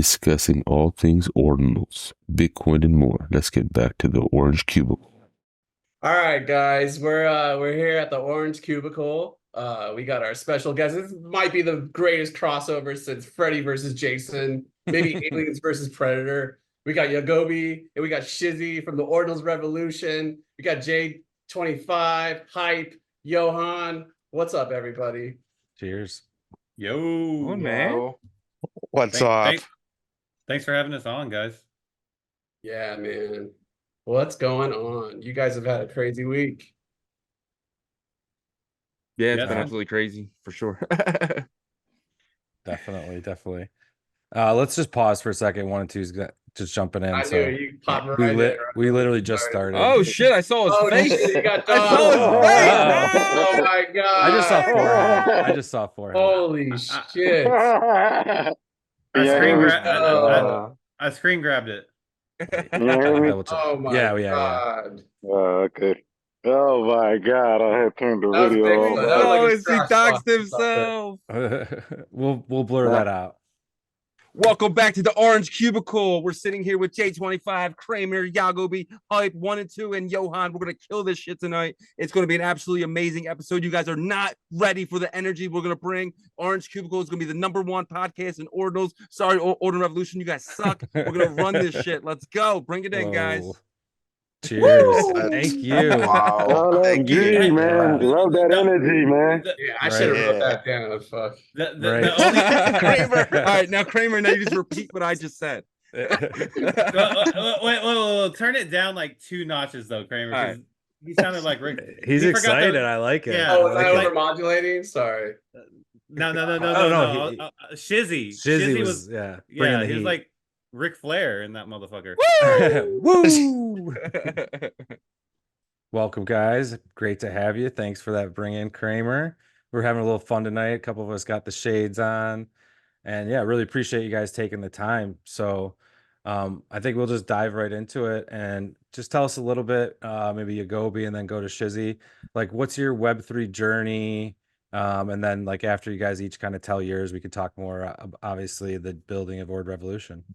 discussing all things Ordinals, Bitcoin, and more. Let's get back to the Orange Cubicle. All right, guys, we're here at the Orange Cubicle. We got our special guest. This might be the greatest crossover since Freddy versus Jason, maybe Aliens versus Predator. We got Yagobi and we got Shizzy from the Ordinals Revolution. We got J25, Hype, Johan. What's up, everybody? Cheers. Yo, Oh, man. What's up? Thanks for having us on, guys. Yeah, man. What's going on? You guys have had a crazy week. Yeah, it's Yeah, been man. absolutely crazy for sure. Definitely. Let's just pause for a second. One and two's just jumping in. I so knew you popped right in. we literally just started. Oh shit! I saw his Oh, face. shit, you got I saw his dogged. face. Oh my god! I just saw forehead. I just saw forehead. Holy shit! I screen grabbed it. Double check. Oh my yeah. god! Okay. Oh my God! I had turned the That was video big. on. That was like Oh, a he scratch doxed off. himself. we'll blur that out. Welcome back to the Orange Cubicle. We're sitting here with J25, Kramer, Yagobi, Hype 1 and 2, and Johan. We're gonna kill this shit tonight. It's gonna be an absolutely amazing episode. You guys are not ready for the energy we're gonna bring. Orange Cubicle is gonna be the #1 podcast in Ordinals. Sorry, Ordinal Revolution. You guys suck. We're gonna run this shit. Let's go. Bring it in, guys. Whoa. Cheers. Woo! Thank you. Oh, that's Thank you. G, man. Love that energy, man. Yeah, I should have wrote that down. Fuck. The only Kramer. All right, now Kramer, now you just repeat what I just said. wait, turn it down like 2 notches though, Kramer. All right. He sounded like Rick. He's He forgot excited. the- I like it. Yeah. Oh, I was I like it. overmodulating? Sorry. No. no, Shizzy. Shizzy was yeah, bringing the he was heat. like Ric Flair in that motherfucker. Woo! Welcome, guys. Great to have you. Thanks for that bring in, Kramer. We're having a little fun tonight. A couple of us got the shades on. And yeah, really appreciate you guys taking the time. So I think we'll just dive right into it and just tell us a little bit, maybe Yagobi and then go to Shizzy. Like, what's your Web3 journey? And then like after you guys each kind of tell yours, we could talk more, obviously, the building of Ord Revolution.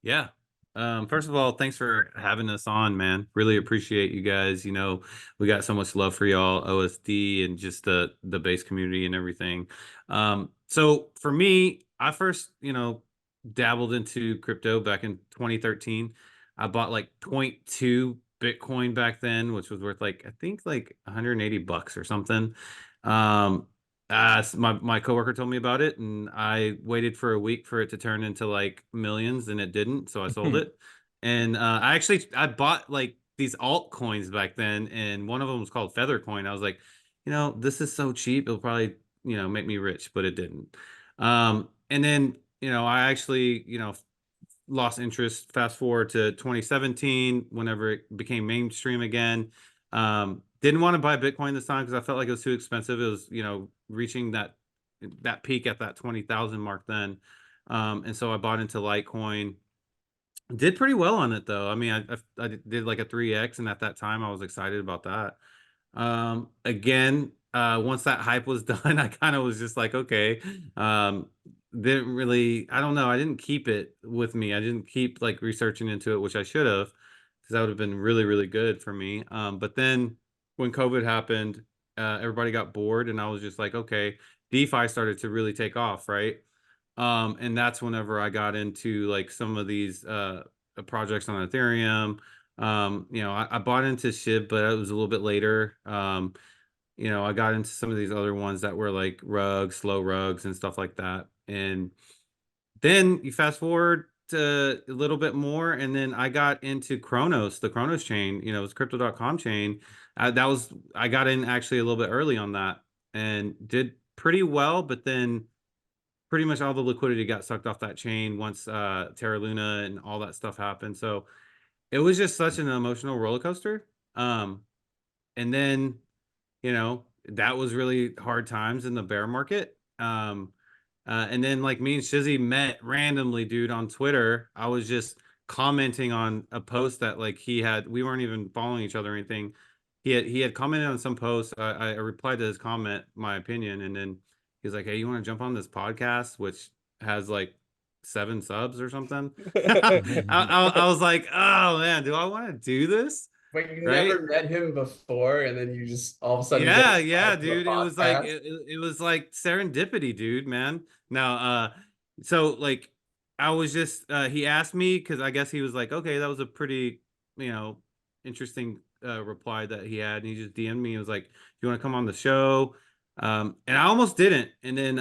Yeah. First of all, thanks for having us on, man. Really appreciate you guys. You know, we got so much love for y'all, OSD, and just the base community and everything. So for me, I first, dabbled into crypto back in 2013. I bought like 0.2 Bitcoin back then, which was worth like, I think like $180 or something. My coworker told me about it, and I waited for a week for it to turn into like millions, and it didn't, so I sold it. And I bought like these altcoins back then, and one of them was called Feathercoin. I was like, this is so cheap, it'll probably make me rich, but it didn't. And then I actually lost interest. Fast forward to 2017, whenever it became mainstream again. Didn't want to buy Bitcoin this time because I felt like it was too expensive. It was, reaching that peak at that 20,000 mark then. And so I bought into Litecoin. Did pretty well on it though. I mean, I did like a 3x, and at that time I was excited about that. Again, once that hype was done, I kind of was just like, okay. Didn't really, I don't know. I didn't keep it with me. I didn't keep like researching into it, which I should have, because that would have been really, really good for me. But then when COVID happened, everybody got bored, and I was just like, okay, DeFi started to really take off, right? And that's whenever I got into like some of these projects on Ethereum. I bought into SHIB, but it was a little bit later. I got into some of these other ones that were like rugs, slow rugs, and stuff like that. And then you fast forward to a little bit more, and then I got into Kronos, the Kronos chain. It was crypto.com chain. I got in actually a little bit early on that and did pretty well, but then pretty much all the liquidity got sucked off that chain once Terra Luna and all that stuff happened. So it was just such an emotional roller coaster. And then, that was really hard times in the bear market. And then like me and Shizzy met randomly, dude, on Twitter. I was just commenting on a post that like we weren't even following each other or anything. He had commented on some post. I replied to his comment, my opinion, and then he's like, "Hey, you want to jump on this podcast?" Which has like 7 subs or something. I was like, oh man, do I want to do this? Wait, you Right? never met him before, and then you just all of a sudden get Yeah, invited to a dude. It was like podcast? it was like serendipity, dude, man. Now, so like I was just he asked me because I guess he was like, okay, that was a pretty, you know, interesting reply that he had, and he just DM'd me. He was like, you want to come on the show? And I almost didn't, and then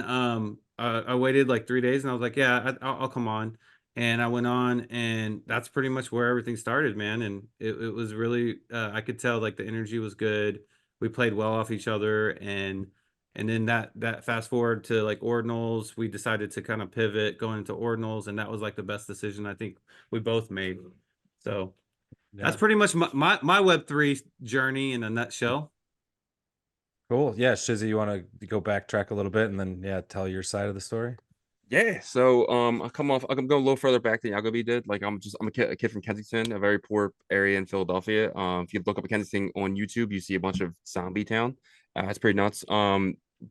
I waited like 3 days, and I was like, yeah, I'll come on. And I went on, and that's pretty much where everything started, man. And it was really, I could tell like the energy was good. We played well off each other, and then that fast forward to like Ordinals, we decided to kind of pivot going into Ordinals, and that was like the best decision I think we both made. So that's Yeah. pretty much my Web3 journey in a nutshell. Cool. Yeah, Shizzy, you want to go backtrack a little bit and then tell your side of the story? Yeah, so I come off. I'm going a little further back than Yagobi did. Like I'm a kid from Kensington, a very poor area in Philadelphia. If you look up Kensington on YouTube, you see a bunch of zombie town. It's pretty nuts.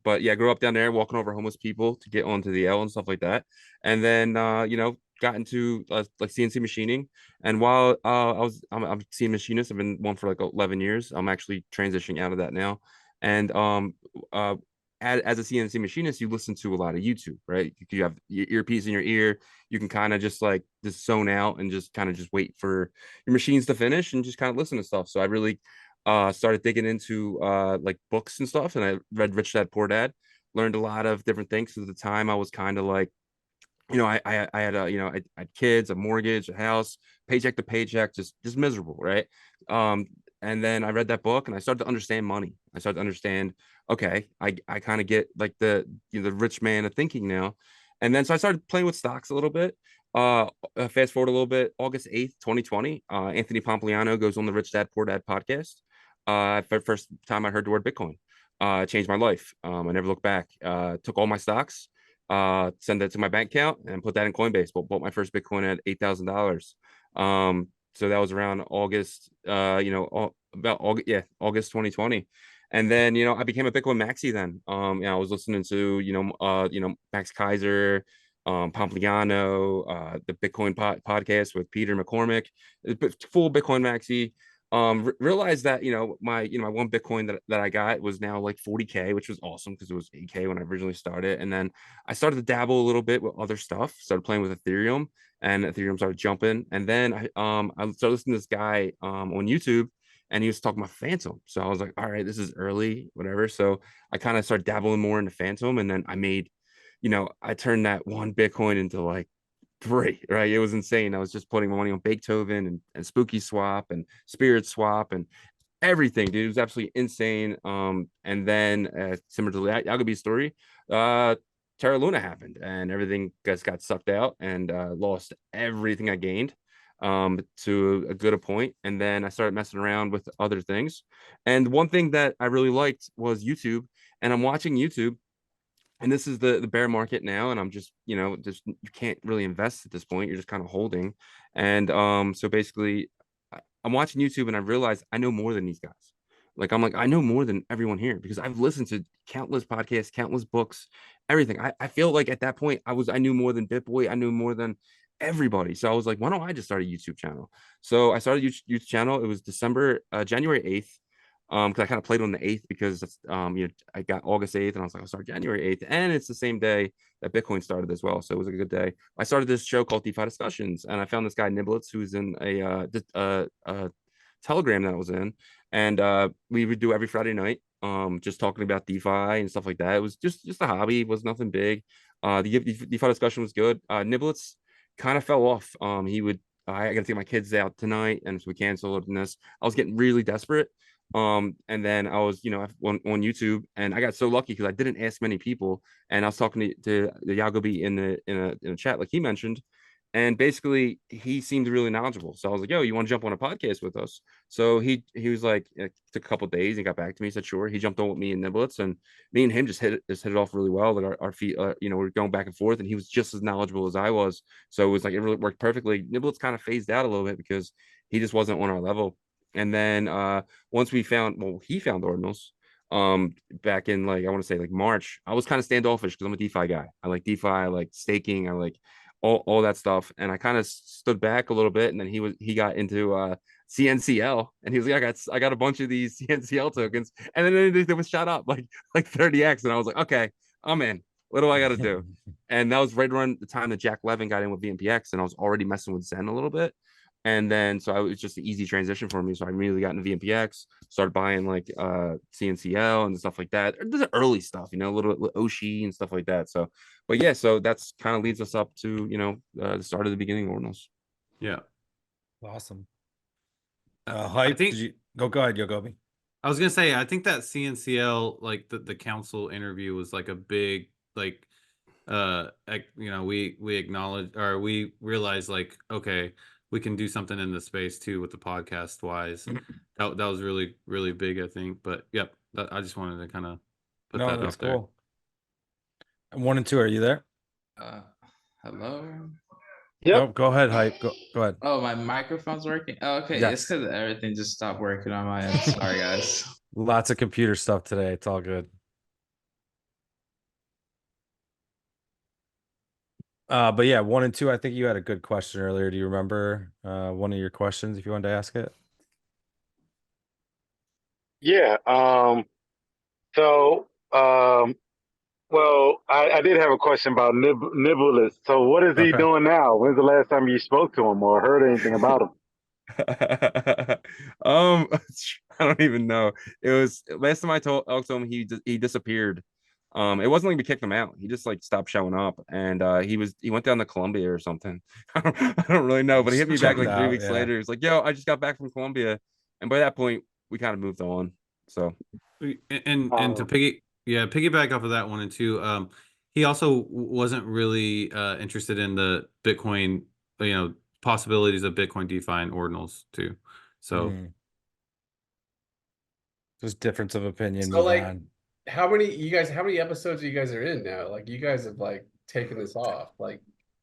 But yeah, I grew up down there, walking over homeless people to get onto the L and stuff like that. And then got into like CNC machining. And while I'm a CNC machinist, I've been one for like 11 years. I'm actually transitioning out of that now. And uh as a CNC machinist, you listen to a lot of YouTube, right? You have your earpiece in your ear. You can kind of just like just zone out and just kind of just wait for your machines to finish and just kind of listen to stuff. So I really started digging into like books and stuff, and I read Rich Dad Poor Dad. Learned a lot of different things. At the time, I was kind of like, I had I had kids, a mortgage, a house, paycheck to paycheck, just miserable, right? And then I read that book and I started to understand money. I started to understand, okay, I kind of get like the rich man of thinking now. And then so I started playing with stocks a little bit. Fast forward a little bit, August 8th, 2020, Anthony Pompliano goes on the Rich Dad Poor Dad podcast. For the first time I heard the word Bitcoin. It changed my life. I never looked back. Took all my stocks, send that to my bank account and put that in Coinbase. Bought my first Bitcoin at $8,000. So that was around August, about August, yeah, August 2020. And then, I became a Bitcoin maxi then. I was listening to, Max Kaiser, Pompliano, the Bitcoin podcast with Peter McCormick, full Bitcoin maxi. Realized that my one Bitcoin that I got was now like 40K, which was awesome because it was 8K when I originally started. And then I started to dabble a little bit with other stuff, started playing with Ethereum, and Ethereum started jumping. And then I started listening to this guy on YouTube, and he was talking about Phantom. So I was like, all right, this is early, whatever. So I kind of started dabbling more into Phantom, and then I made, I turned that one Bitcoin into like three, right? It was insane. I was just putting my money on Beethoven and Spooky Swap and Spirit Swap and everything, dude. It was absolutely insane. And then similar to Yagobi's story, Terra Luna happened and everything got sucked out and lost everything I gained to a good point. And then I started messing around with other things. And one thing that I really liked was YouTube. And I'm watching YouTube, and this is the bear market now, and I'm just just you can't really invest at this point. You're just kind of holding. And so basically I'm watching YouTube and I realized I know more than these guys. Like I'm like, I know more than everyone here because I've listened to countless podcasts, countless books, everything. I feel like at that point I knew more than BitBoy, I knew more than everybody. So I was like, why don't I just start a YouTube channel? So I started a YouTube channel. It was January 8th. Because I kind of played on the 8th because I got August 8th and I was like, I'll start January 8th. And it's the same day that Bitcoin started as well. So it was a good day. I started this show called DeFi Discussions, and I found this guy Niblets who's in a Telegram that I was in, and we would do every Friday night, just talking about DeFi and stuff like that. It was just a hobby, it was nothing big. The DeFi discussion was good. Niblets kind of fell off. He would I got to take my kids out tonight, and so we canceled. And this, I was getting really desperate. And then I was, on YouTube, and I got so lucky because I didn't ask many people, and I was talking to the Yagobi in a chat like he mentioned, and basically he seemed really knowledgeable. So I was like, "Yo, you want to jump on a podcast with us?" So he was like, it took a couple of days. He got back to me. He said, "Sure." He jumped on with me and Niblets, and me and him just hit it off really well. Like our feet, we're going back and forth, and he was just as knowledgeable as I was. So it was like it really worked perfectly. Niblets kind of phased out a little bit because he just wasn't on our level. And then once he found Ordinals back in, like, I want to say like March. I was kind of standoffish because I'm a DeFi guy. I like DeFi, I like staking, I like all that stuff. And I kind of stood back a little bit, and then he got into CNCL, and he was like, I got a bunch of these CNCL tokens, and then they was shot up like 30x, and I was like, okay, I'm in. What do I got to do? And that was right around the time that Jack Levin got in with VMPX, and I was already messing with Zen a little bit. And then so it was just an easy transition for me. So I immediately got into VMPX, started buying like CNCL and stuff like that. There's early stuff, you know, little Oshi and stuff like that. So, but yeah, so that's kind of leads us up to, you know, the start of the beginning of Ordinals. Yeah. Awesome. I Hype. think Did you go ahead, Yogobi? I was gonna say, I think that CNCL, like the council interview was like a big, like, you know, we acknowledge, or we realized like, okay, we can do something in the space too with the podcast wise. That was really, really big, I think. But yep, I just wanted to kind of put No, that that's out there. cool. 1 and 2, are you there? Hello. Yep. Oh, go ahead, Hype. Go ahead. Oh, my microphone's working. Oh, okay, it's Yes. because everything just stopped working on my end. Sorry, guys. Lots of computer stuff today. It's all good. But yeah, 1 and 2. I think you had a good question earlier. Do you remember one of your questions if you wanted to ask it? Yeah. So, well, I did have a question about Nibbleless. So, what is he Okay. doing now? When's the last time you spoke to him or heard anything about him? I don't even know. It was last time I talked to him, he disappeared. It wasn't like we kicked him out. He just like stopped showing up, and he went down to Colombia or something. I don't really know, but he hit me back like 3 weeks later. He's like, "Yo, I just got back from Colombia," and by that point, we kind of moved on. So, And to piggyback off of that 1 and 2, he also wasn't really interested in the Bitcoin, you know, possibilities of Bitcoin DeFi and ordinals too. So just difference of opinion. So Move like, on. how many episodes you guys are in now? Like, you guys have like taken this off. Like,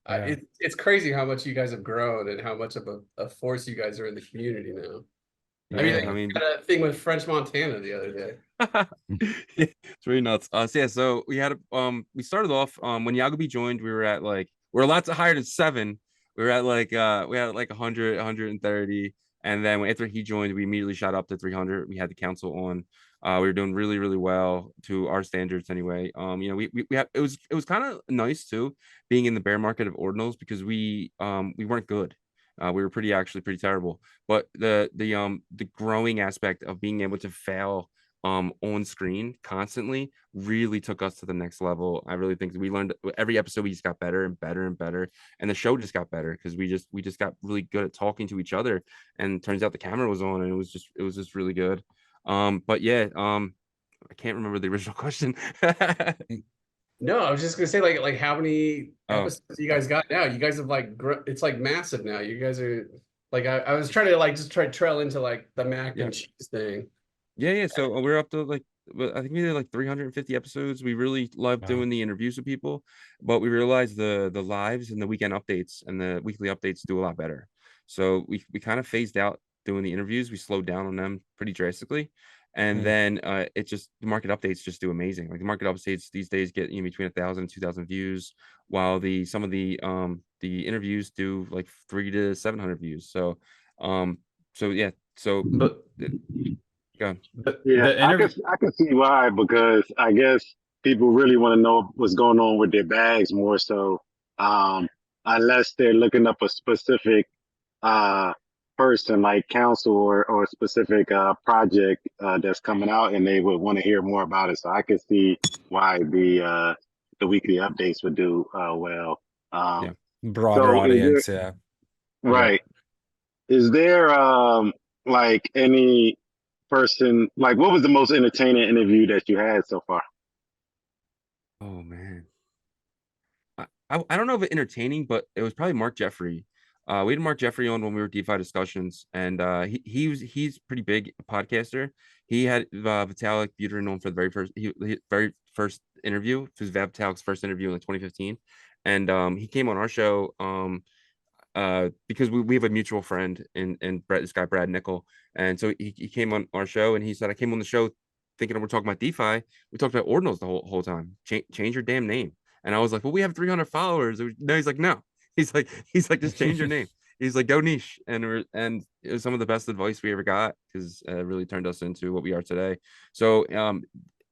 Yeah. it's crazy how much you guys have grown and how much of a force you guys are in the community now. I mean, yeah, I mean, had a thing with French Montana the other day. it's really nuts. So we had we started off when Yagobi joined, we were at like we're lots higher than 7. We were at like we had like 100, 130, and then after he joined, we immediately shot up to 300. We had the council on. We were doing really, really well to our standards anyway. You know, we had it was kind of nice too being in the bear market of ordinals because we weren't good. We were actually pretty terrible. But the growing aspect of being able to fail on screen constantly really took us to the next level. I really think we learned every episode, we just got better and better and better, and the show just got better because we just got really good at talking to each other, and turns out the camera was on, and it was just really good. But yeah, I can't remember the original question. No, I was just gonna say like how many Oh. episodes you guys got now? You guys have like it's like massive now. You guys are like I was trying to like just try to trail into like the mac and cheese thing. Yeah. So we're up to like, I think we did like 350 episodes. We really loved doing the interviews with people, but we realized the lives and the weekend updates and the weekly updates do a lot better. So we kind of phased out doing the interviews. We slowed down on them pretty drastically. And then it just the market updates just do amazing. Like the market updates these days get between 1,000 and 2,000 views, while some of the interviews do like 300 to 700 views. So yeah. So but yeah. Yeah, I can see why, because I guess people really want to know what's going on with their bags more so, unless they're looking up a specific person like council or a specific project that's coming out, and they would want to hear more about it. So I can see why the weekly updates would do well. Broader audience, yeah. Right. Is there like any person, like what was the most entertaining interview that you had so far? Oh man, I don't know if it's entertaining, but it was probably Mark Jeffrey. We had Mark Jeffrey on when we were DeFi discussions, and he's pretty big podcaster. He had Vitalik Buterin on for the very first interview. It was Vitalik's first interview in like 2015, and he came on our show because we have a mutual friend in this guy Brad Nickel, and so he came on our show, and he said, I came on the show thinking we're talking about DeFi. We talked about ordinals the whole time. Change your damn name. And I was like, well, we have 300 followers. No, he's like, no, he's like, just change your name. He's like, go niche, and it was some of the best advice we ever got because it really turned us into what we are today. So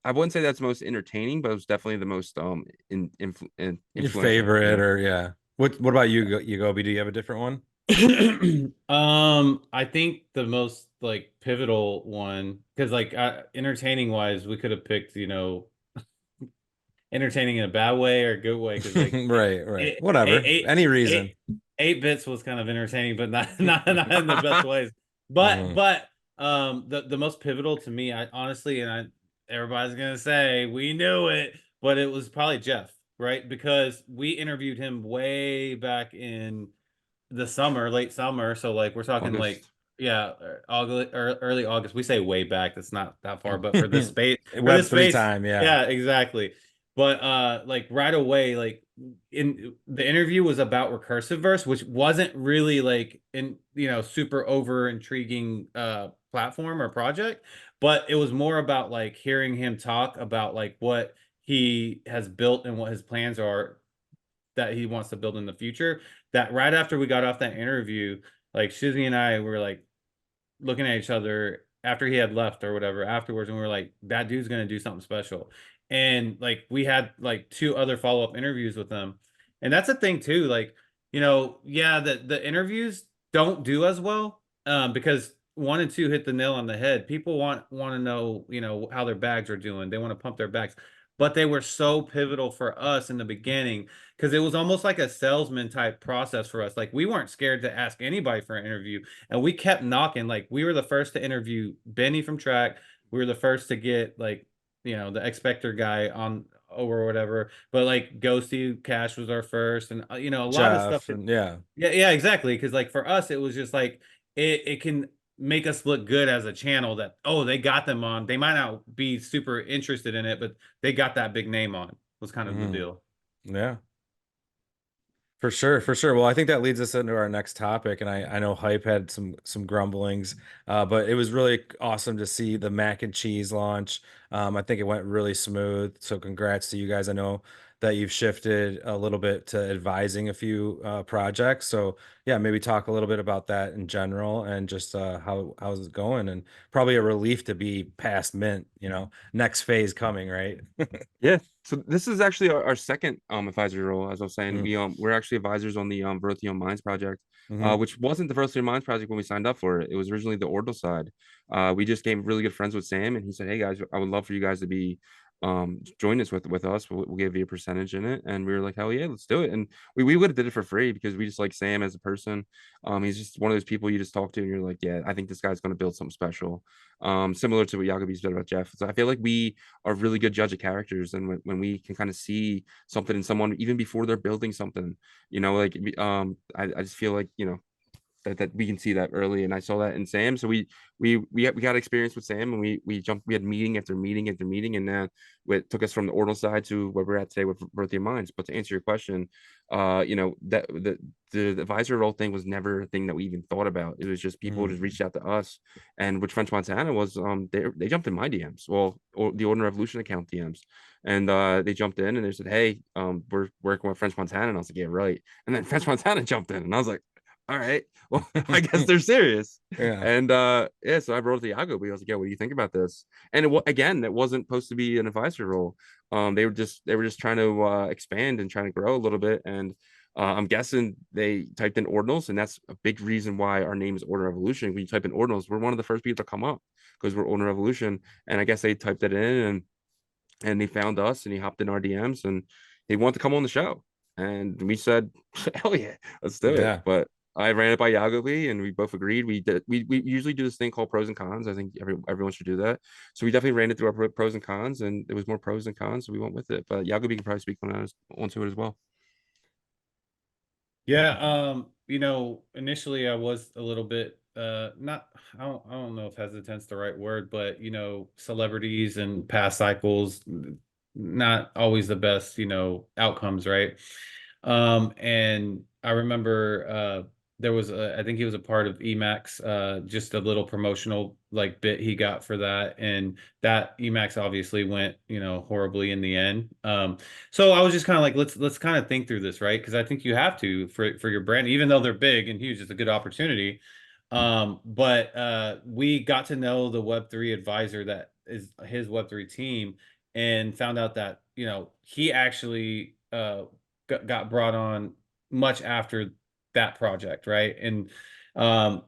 I wouldn't say that's most entertaining, but it was definitely the most Your influential. favorite, or yeah. What about you, Yagobi? Do you have a different one? I think the most like pivotal one, because like entertaining wise, we could have picked, entertaining in a bad way or a good way, because like Right. Whatever. Any reason. 8 bits was kind of entertaining, but not in the best ways. But the most pivotal to me, I honestly, everybody's gonna say we knew it, but it was probably Jeff, right? Because we interviewed him way back in the summer, late summer. So like we're talking like August. yeah, August or early August. We say way back. That's not that far, but for this space, Web3 time, yeah. yeah, exactly. But like right away, like in the interview was about recursive verse, which wasn't really like super over intriguing platform or project, but it was more about like hearing him talk about like what he has built and what his plans are that he wants to build in the future. That right after we got off that interview, like Shizzy and I were like looking at each other after he had left or whatever afterwards, and we were like, that dude's gonna do something special. And like we had like 2 other follow-up interviews with them. And that's a thing too, like, yeah, the interviews don't do as well because 1 and 2 hit the nail on the head. People want to know, how their bags are doing. They want to pump their bags. But they were so pivotal for us in the beginning because it was almost like a salesman type process for us. Like we weren't scared to ask anybody for an interview, and we kept knocking. Like we were the first to interview Benny from Track. We were the first to get like the Expector guy on or whatever. But like Ghosty Cash was our first, and a lot of stuff. Jeff, and yeah. Yeah, exactly. Because like for us, it was just like it can make us look good as a channel that they got them on. They might not be super interested in it, but they got that big name on. Was kind of the deal. Yeah. For sure. Well, I think that leads us into our next topic, and I know Hype had some grumblings, but it was really awesome to see the mac and cheese launch. I think it went really smooth. So congrats to you guys. I know that you've shifted a little bit to advising a few projects. So yeah, maybe talk a little bit about that in general and just how's it going, and probably a relief to be past mint. Next phase coming, right? Yeah. So this is actually our second advisory role. As I was saying, Mm. we're actually advisors on the Vertium Minds project, Mhm. which wasn't the Vertium Minds project when we signed up for it. It was originally the Ordinal side. We just became really good friends with Sam, and he said, "Hey guys, I would love for you guys to be join us with us. We'll give you a percentage in it." And we were like, "Hell yeah, let's do it." And we would have did it for free because we just like Sam as a person. He's just one of those people you just talk to and you're like, "Yeah, I think this guy's going to build something special." Similar to what Yagobi said about Jeff. So I feel like we are really good judge of characters, and when we can kind of see something in someone even before they're building something, like I just feel like that we can see that early, and I saw that in Sam. So we got experience with Sam, and we had meeting after meeting after meeting, and then it took us from the Ordinal side to where we're at today with Birthday of Minds. But to answer your question, that the advisor role thing was never a thing that we even thought about. It was just people just reached out to us, and with French Montana was they jumped in my DMs, well, or the Ordinal Revolution account DMs, and they jumped in and they said, "Hey, we're working with French Montana," and I was like, "Yeah, right." And then French Montana jumped in, and I was like, all right, well, I guess they're serious. Yeah. And yeah, so I wrote to Yagobi. I was like, yeah, what do you think about this? And again, it wasn't supposed to be an advisor role. They were just trying to expand and trying to grow a little bit. And I'm guessing they typed in Ordinals, and that's a big reason why our name is Order Revolution. When you type in Ordinals, we're one of the first people to come up because we're Order Revolution. And I guess they typed it in, and they found us, and he hopped in our DMs, and he wanted to come on the show. And we said, hell yeah, let's do it. Yeah. But I ran it by Yagobi, and we both agreed. We usually do this thing called pros and cons. I think everyone should do that. So we definitely ran it through our pros and cons, and it was more pros than cons, so we went with it. But Yagobi can probably speak onto it as well. Yeah, initially I was a little bit not I don't know if hesitant's the right word, but celebrities and past cycles not always the best, outcomes, right? And I remember there was I think he was a part of Emacs, just a little promotional like bit he got for that, and that Emacs obviously went, you know, horribly in the end. So I was just kind of like, let's kind of think through this, right? Because I think you have to for your brand, even though they're big and huge, it's a good opportunity. But we got to know the Web3 advisor that is his Web3 team, and found out that, you know, he actually got brought on much after that project, right? And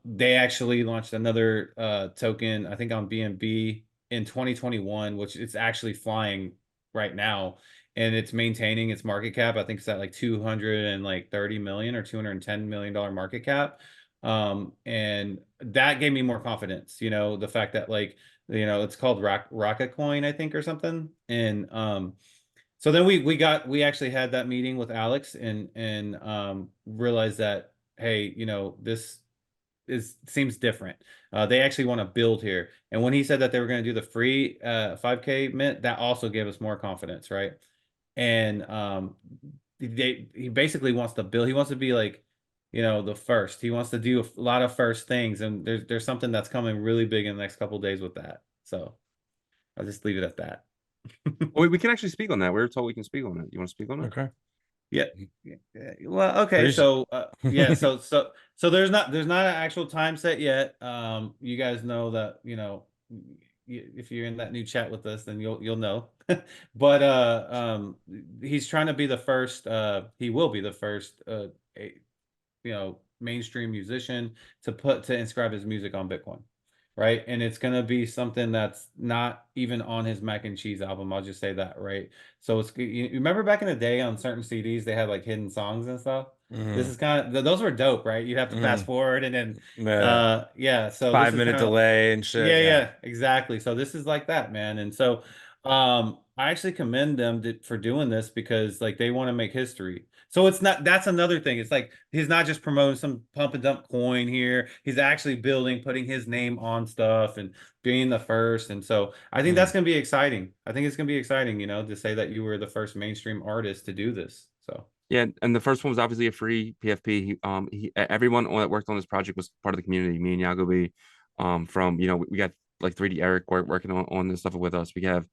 they actually launched another token, I think on BNB in 2021, which it's actually flying right now, and it's maintaining its market cap. I think it's at like 230 million or 210 million dollar market cap. And that gave me more confidence, you know, the fact that, like, you know, it's called Rocket Coin, I think, or something. And so then we actually had that meeting with Alex, and realized that, hey, you know, this seems different. They actually want to build here. And when he said that they were going to do the free 5K mint, that also gave us more confidence, right? And he basically wants to build. He wants to be like, you know, the first. He wants to do a lot of first things, and there's something that's coming really big in the next couple of days with that. So I'll just leave it at that. Well, we can actually speak on that. We were told we can speak on it. You want to speak on it? Okay. Yeah. Well, okay. So yeah, so there's not an actual time set yet. You guys know that, you know, if you're in that new chat with us, then you'll know. But he's trying to be the first, he will be the first you know, mainstream musician to inscribe his music on Bitcoin, right? And it's gonna be something that's not even on his Mac and Cheese album. I'll just say that, right? So it's, you remember back in the day on certain CDs they had like hidden songs and stuff. This is kind of, those were dope, right? You'd have to fast forward, and then yeah, so 5-minute delay and shit. Yeah, exactly. So this is like that, man. And so I actually commend them for doing this, because like they want to make history. So it's not, that's another thing. It's like he's not just promoting some pump and dump coin here. He's actually building, putting his name on stuff and being the first. And so I think that's going to be exciting. I think it's going to be exciting, you know, to say that you were the first mainstream artist to do this. So yeah, and the first one was obviously a free PFP. Everyone that worked on this project was part of the community. Me and Yagobi, from, you know, we got like 3D Eric working on this stuff with us. We have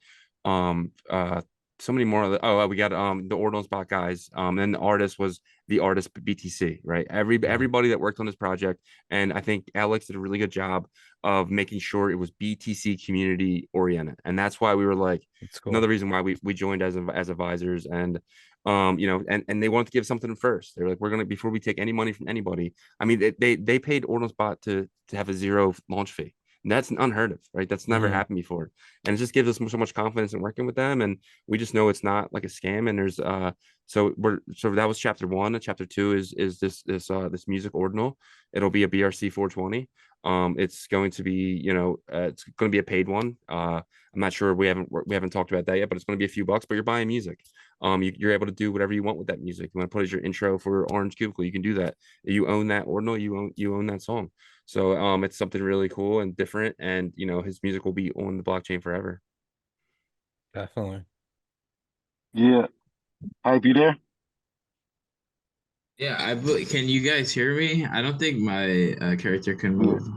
so many more. We got the Ordinals bot guys. And the artist was the artist BTC, right? Everybody that worked on this project, and I think Alex did a really good job of making sure it was BTC community oriented, and that's why we were like, cool. Another reason why we joined as advisors. And you know, and they wanted to give something first. They're like, we're gonna, before we take any money from anybody. I mean, they paid Ordinals bot to have a zero launch fee. And that's unheard of, right? That's never happened before, and it just gives us so much confidence in working with them. And we just know it's not like a scam. And there's so that was chapter 1. And chapter 2 is this music ordinal. It'll be a BRC 420. It's going to be, you know, it's going to be a paid one. I'm not sure, we haven't talked about that yet, but it's going to be a few bucks. But you're buying music. You're able to do whatever you want with that music. You want to put as your intro for Orange Cubicle, you can do that. You own that ordinal, you own that song. So it's something really cool and different, and you know, his music will be on the blockchain forever. Definitely. Yeah. Hype, you there? Yeah, can you guys hear me? I don't think my character can move.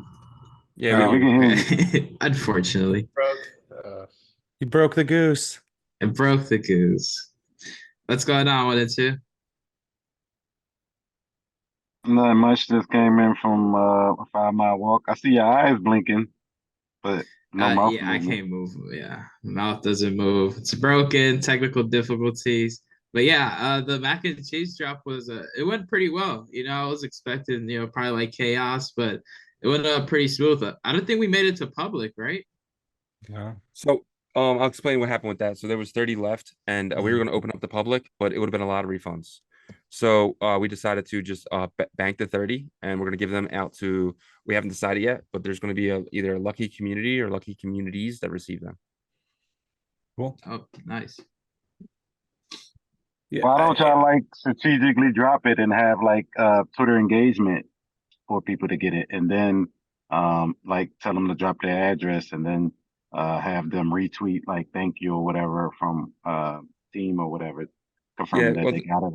Yeah, we can hear you. Unfortunately, You broke the goose. I broke the goose. What's going on with it too? Not much. Just came in from a 5-mile walk. I see your eyes blinking, but no mouth Yeah, I movement. can't move. Yeah, mouth doesn't move. It's broken. Technical difficulties. But yeah, the mac and cheese drop was it went pretty well. You know, I was expecting, you know, probably like chaos, but it went pretty smooth. I don't think we made it to public, right? Yeah. So I'll explain what happened with that. So there was 30 left, and we were going to open up the public, but it would have been a lot of refunds. So we decided to just bank the 30, and we're going to give them out to, we haven't decided yet, but there's going to be either a lucky community or lucky communities that receive them. Cool. Oh, nice. yeah, Why don't y'all like strategically drop it and have like Twitter engagement for people to get it, and then like tell them to drop their address, and then have them retweet like thank you or whatever from team or whatever, confirming that they got it.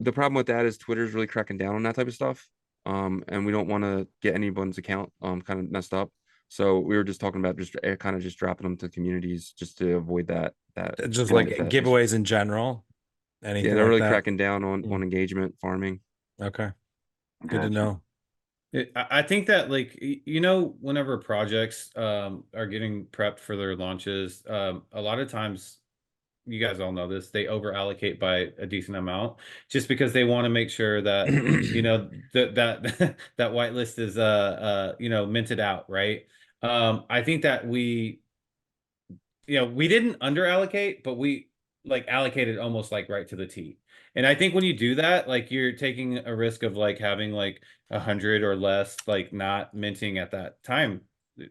The problem with that is Twitter's really cracking down on that type of stuff. and we don't want to get anyone's account kind of messed up. So we were just talking about just kind of just dropping them to communities just to avoid that Just feeling like that giveaways in general, yeah, anything they're like really that. cracking down on Mm. engagement farming. Okay, good to Gotcha. know. I think that like you know whenever projects are getting prepped for their launches, a lot of times you guys all know this, they over allocate by a decent amount just because they want to make sure that you know that that whitelist is you know minted out, right? I think that we didn't under allocate, but we like allocated almost like right to the T. And I think when you do that, like you're taking a risk of like having like 100 or less, like not minting at that time,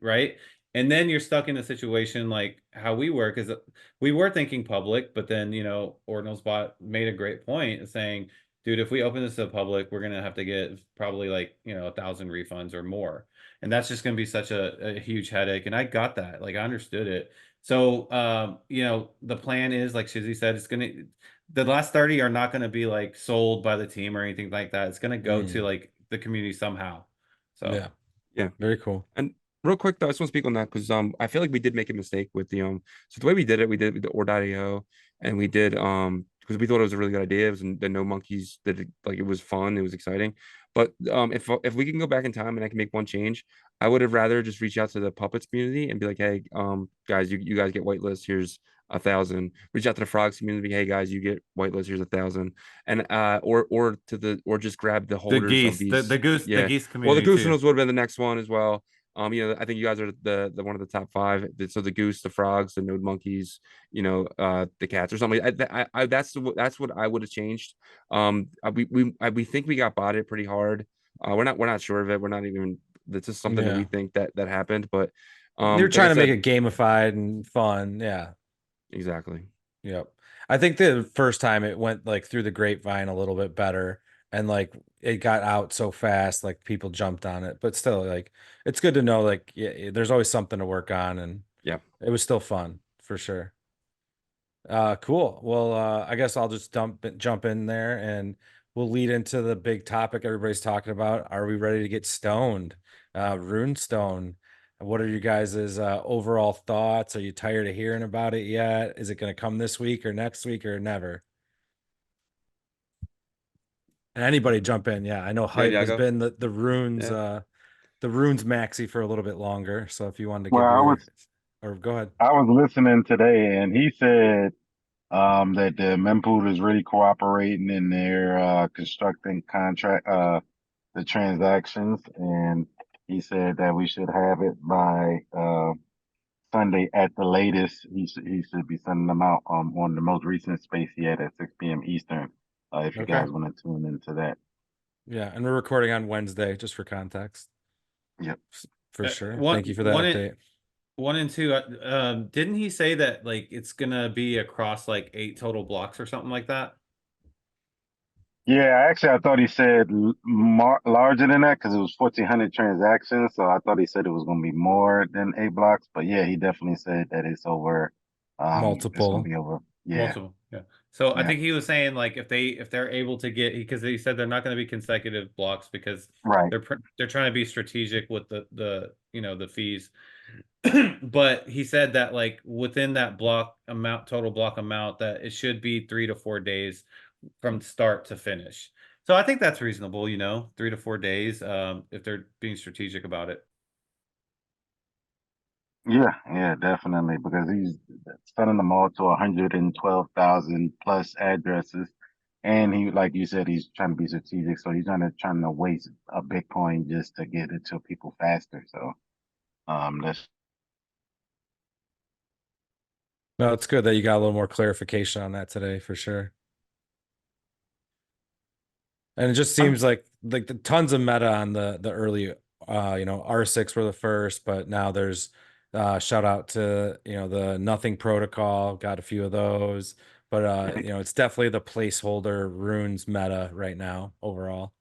right? And then you're stuck in a situation like how we were, because we were thinking public, but then you know, Ordinals bot made a great point saying, dude, if we open this to the public, we're gonna have to get probably like, you know, 1,000 refunds or more. And that's just gonna be such a huge headache. And I got that, like I understood it. So, you know, the plan is, like Shizzy said, the last 30 are not gonna be like sold by the team or anything like that. It's gonna go to like the community somehow. Yeah, So, Yeah. very cool. And real quick though, I just want to speak on that because I feel like we did make a mistake with the so the way we did it with the or.io, and we did because we thought it was a really good idea. It was the no monkeys that like it was fun, it was exciting. But if we can go back in time and I can make one change, I would have rather just reach out to the puppets community and be like, hey, guys, you guys get whitelist, here's 1,000. Reach out to the frogs community, hey guys, you get whitelist, here's 1,000. And or just grab the the holders of geese, these. the Yeah. geese Well, the community too. Goosenils would have been the next one as well. You know, I think you guys are the one of the top five. So the goose, the frogs, the node monkeys, you know, the cats or something. That's what I would have changed. We think we got botted pretty hard. We're not sure of it. We're not even. This is something that we Yeah, think that happened. But they're like I trying to make said, it gamified and fun. Yeah. exactly. Yep. I think the first time it went like through the grapevine a little bit better, and like it got out so fast, like people jumped on it. But still, like it's good to know like yeah, there's always something to work on, and Yeah. it was still fun for sure. Cool. Well, I guess I'll just jump in there and we'll lead into the big topic everybody's talking about. Are we ready to get stoned? Runestone. What are you guys' overall thoughts? Are you tired of hearing about it yet? Is it going to come this week or next week or never? And anybody jump in? Yeah, I know Yeah, hype has Yago. been the runes Yeah. the runes maxi for a little bit longer. So if you wanted to Well, give your or go ahead. I was listening today, and he said that the mempool is really cooperating in their constructing contract the transactions, and he said that we should have it by Sunday at the latest. He should be sending them out on the most recent space he had at 6 p.m. Eastern. If you Okay. guys want to tune into that. Yeah, and we're recording on Wednesday, just for context. Yep. For sure. One, Thank you for that one, update. one and two. Didn't he say that like it's gonna be across like 8 total blocks or something like that? Yeah, actually, I thought he said larger than that because it was 1,400 transactions. So I thought he said it was going to be more than 8 blocks. But yeah, he definitely said that it's over. It's going to Multiple. be over. Yeah, Multiple, yeah. So I yeah, think he was saying like if they're able to get, because he said they're not going to be consecutive blocks because right. they're trying to be strategic with the you know the fees. But he said that like within that block amount, total block amount, that it should be 3 to 4 days from start to finish. So I think that's reasonable, you know, 3 to 4 days, if they're being strategic about it. Yeah, yeah, definitely. Because he's sending them all to 112,000 plus addresses. And he, like you said, he's trying to be strategic. So he's trying to waste a Bitcoin just to get it to people faster. So that's No, it's good that you got a little more clarification on that today for sure. And it just seems like the tons of meta on the early you know, R6 were the first, but now there's shout out to, you know, the nothing protocol, got a few of those. But you know, it's definitely the placeholder runes meta right now overall.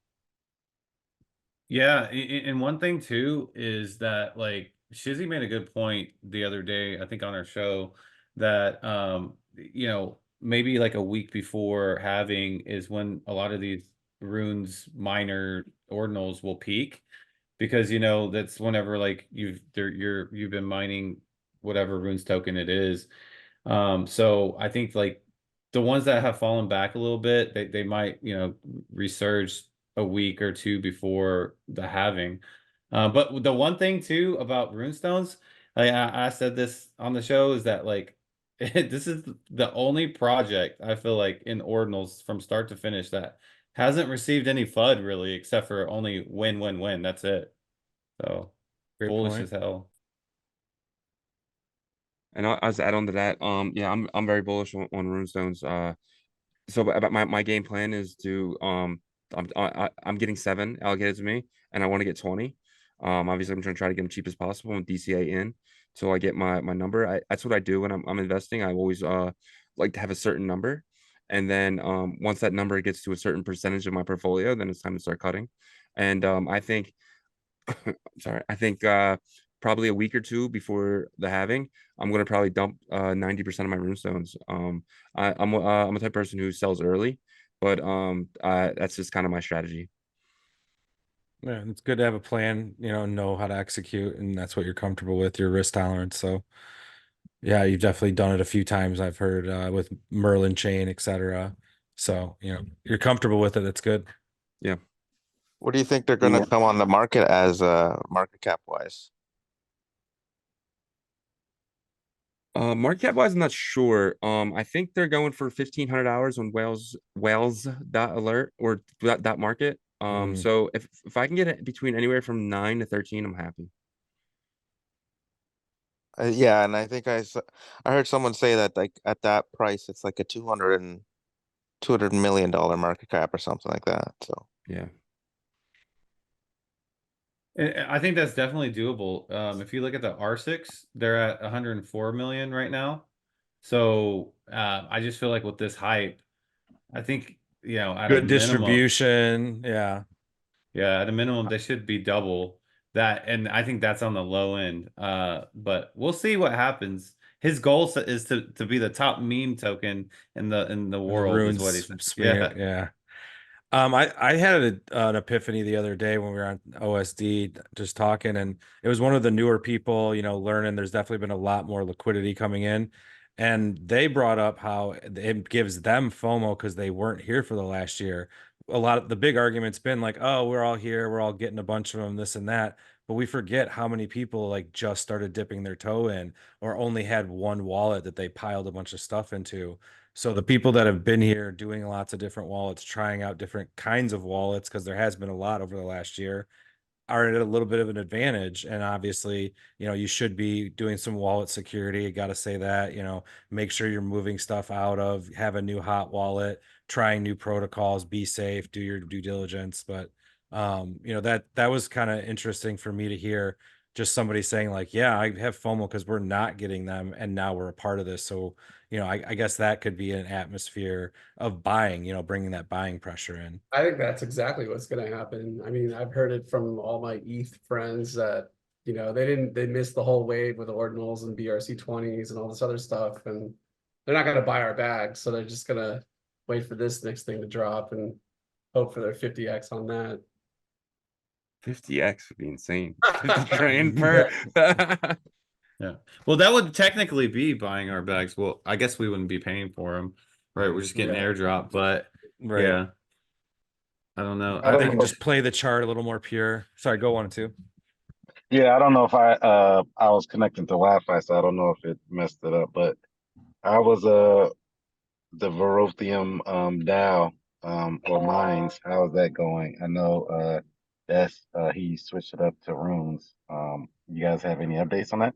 Yeah, and one thing too is that like Shizzy made a good point the other day, I think on our show, that you know, maybe like a week before having is when a lot of these runes minor ordinals will peak, because you know that's whenever like you've been mining whatever runes token it is. So I think like the ones that have fallen back a little bit, they might, you know, resurge a week or two before the halving. But the one thing too about runestones, like I said this on the show, is that like this is the only project I feel like in Ordinals from start to finish that hasn't received any FUD really, except for only win. That's it. So Great bullish point. as hell. And I'll just add on to that. Yeah, I'm very bullish on runestones. So about my game plan is to I'm getting 7 allocated to me, and I want to get 20. Obviously I'm trying to get them cheap as possible and DCA in till I get my number. That's what I do when I'm investing. I always like to have a certain number, and then once that number gets to a certain percentage of my portfolio, then it's time to start cutting. And I think sorry, I think probably a week or two before the halving, I'm gonna probably dump 90% of my runestones. I'm a type of person who sells early, but that's just kind of my strategy. Yeah, it's good to have a plan, know how to execute, and that's what you're comfortable with, your risk tolerance. So yeah, you've definitely done it a few times. I've heard with Merlin chain, etc. So, you're comfortable with it. That's good. Yeah. What do you think they're gonna come on the market as market cap wise? Market cap wise, I'm not sure. I think they're going for 1,500 hours on Wales dot alert or dot market. So if I can get it between anywhere from 9 to 13, I'm happy. Yeah, and I think I heard someone say that like at that price, it's like a $200 million market cap or something like that. So Yeah. I think that's definitely doable. If you look at the R6, they're at 104 million right now. So I just feel like with this hype, I think, at a Good minimum, distribution. Yeah. at a minimum, they should be double that, and I think that's on the low end. But we'll see what happens. His goal is to be the top meme token in the And the world, is what he runes said. smear. Yeah. I had an epiphany the other day when we were on OSD just talking, and it was one of the newer people, learning. There's definitely been a lot more liquidity coming in, and they brought up how it gives them FOMO because they weren't here for the last year. A lot of the big argument's been like, oh, we're all here, we're all getting a bunch of them, this and that. But we forget how many people like just started dipping their toe in or only had one wallet that they piled a bunch of stuff into. So the people that have been here doing lots of different wallets, trying out different kinds of wallets, because there has been a lot over the last year, are at a little bit of an advantage. And obviously, you should be doing some wallet security. Got to say that, make sure you're moving stuff out of, have a new hot wallet, trying new protocols, be safe, do your due diligence. But that was kind of interesting for me to hear, just somebody saying like, yeah, I have FOMO because we're not getting them and now we're a part of this. So, I guess that could be an atmosphere of buying, bringing that buying pressure in. I think that's exactly what's going to happen. I mean, I've heard it from all my ETH friends that, they missed the whole wave with ordinals and BRC20s and all this other stuff. And they're not going to buy our bags. So they're just going to wait for this next thing to drop and hope for their 50x on that. 50x would be insane. 50 grand per. Yeah. Well, that would technically be buying our bags. Well, I guess we wouldn't be paying for them, right? We're just getting airdrop, but Right. yeah. I don't know. I They don't can know. just play the chart a little more pure. Sorry, go 1 and 2. Yeah, I don't know if I was connecting to Wi-Fi, so I don't know if it messed it up. But I was the Verothium DAO or mines. How's that going? I know that's he switched it up to runes. You guys have any updates on that?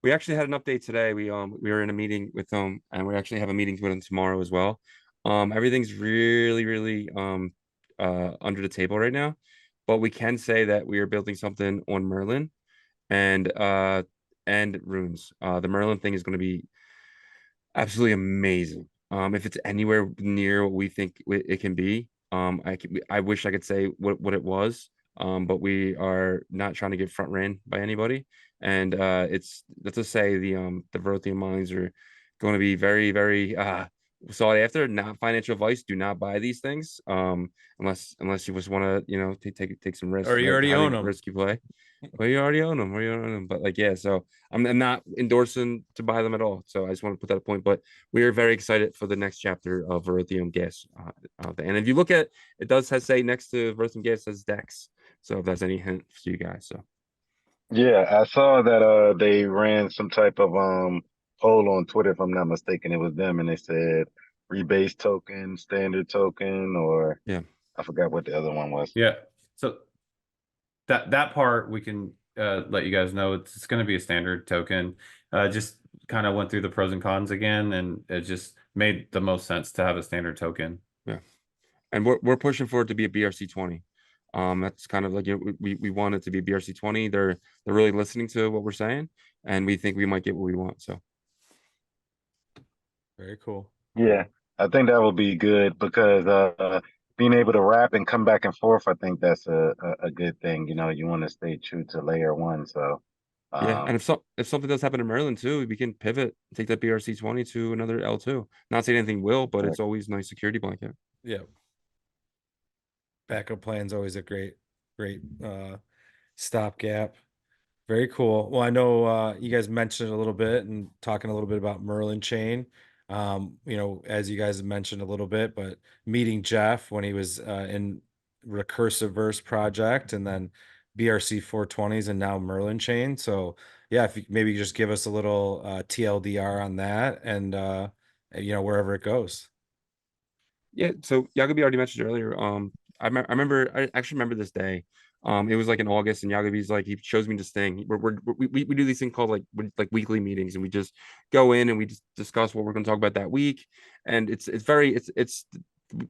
We actually had an update today. We were in a meeting with them, and we actually have a meeting with them tomorrow as well. Everything's really under the table right now, but we can say that we are building something on Merlin and runes. The Merlin thing is going to be absolutely amazing. If it's anywhere near what we think it can be, I wish I could say what it was. But we are not trying to get front ran by anybody. And let's just say the Verothium mines are going to be very saw it after. Not financial advice. Do not buy these things. Unless you just want to, you know, take some risks. Or you Right? already Highly own 'em. risky play. Well, you already own them. Or you own them. But like, yeah. So I'm not endorsing to buy them at all. So I just want to put that point. But we are very excited for the next chapter of Erythium Gas. And if you look at it, does say next to Erythium Gas says Dex. So if that's any hint for you guys, so Yeah, I saw that they ran some type of poll on Twitter, if I'm not mistaken. It was them, and they said rebase token, standard token, or yeah. I forgot what the other one was. Yeah. So that part we can let you guys know it's going to be a standard token. Just kind of went through the pros and cons again, and it just made the most sense to have a standard token. Yeah, and we're pushing for it to be a BRC20. That's kind of like, you know, we want it to be BRC20. They're really listening to what we're saying, and we think we might get what we want. So Very cool. Yeah, I think that would be good because being able to wrap and come back and forth, I think that's a good thing. You know, you want to stay true to layer one. So, yeah, and um, if something does happen in Maryland too, we can pivot, take that BRC20 to another L2. Not saying anything will, but it's always a nice security blanket. Yeah. Backup plan's always a great stopgap. Very cool. Well, I know you guys mentioned a little bit and talking a little bit about Merlin Chain. You know, as you guys have mentioned a little bit, but meeting Jeff when he was in Recursive Verse project, and then BRC 420s, and now Merlin Chain. So yeah, if you maybe just give us a little TLDR on that, and you know, wherever it goes. Yeah, so Yagobi already mentioned earlier. I actually remember this day. It was like in August, and Yagobi's like, he shows me this thing. We do these things called like weekly meetings, and we just go in and we just discuss what we're going to talk about that week. And it's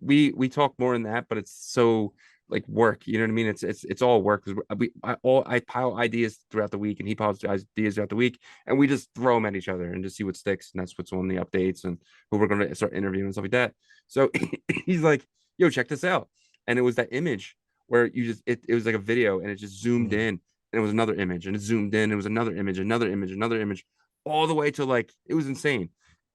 we talk more in that, but it's so like work. You know what I mean? It's all work because I pile ideas throughout the week, and he piles ideas throughout the week, and we just throw them at each other and just see what sticks. And that's what's on the updates and who we're going to start interviewing and stuff like that. So he's like, yo, check this out. And it was that image where it was like a video, and it just zoomed in, and it was another image, and it zoomed in, it was another image, another image, all the way to like, it was insane.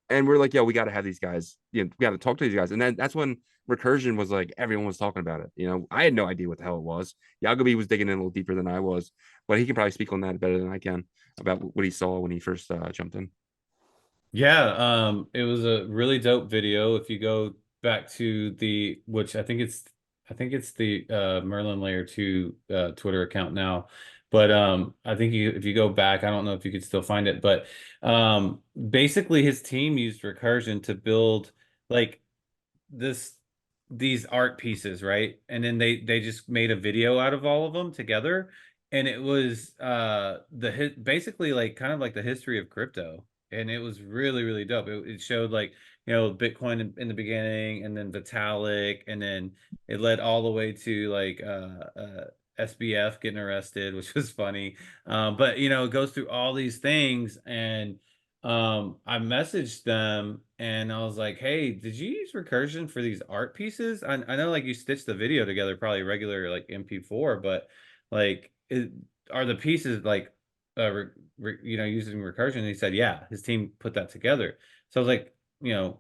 And we're like, yo, we got to have these guys, you know, we got to talk to these guys. And then that's when recursion was like, everyone was talking about it. You know, I had no idea what the hell it was. Yagobi was digging in a little deeper than I was, but he can probably speak on that better than I can about what he saw when he first jumped in. Yeah, it was a really dope video. If you go back to which I think it's the Merlin Layer 2 Twitter account now. But I think if you go back, I don't know if you could still find it, but basically his team used recursion to build like this these art pieces, right? And then they just made a video out of all of them together, and it was basically like kind of like the history of crypto, and it was really dope. It showed like, you know, Bitcoin in the beginning, and then Vitalik, and then it led all the way to like SBF getting arrested, which was funny. But you know, it goes through all these things, and I messaged them and I was like, hey, did you use recursion for these art pieces? I know like you stitched the video together, probably regular like MP4, but like are the pieces like you know, using recursion? And he said, yeah, his team put that together. So I was like, you know,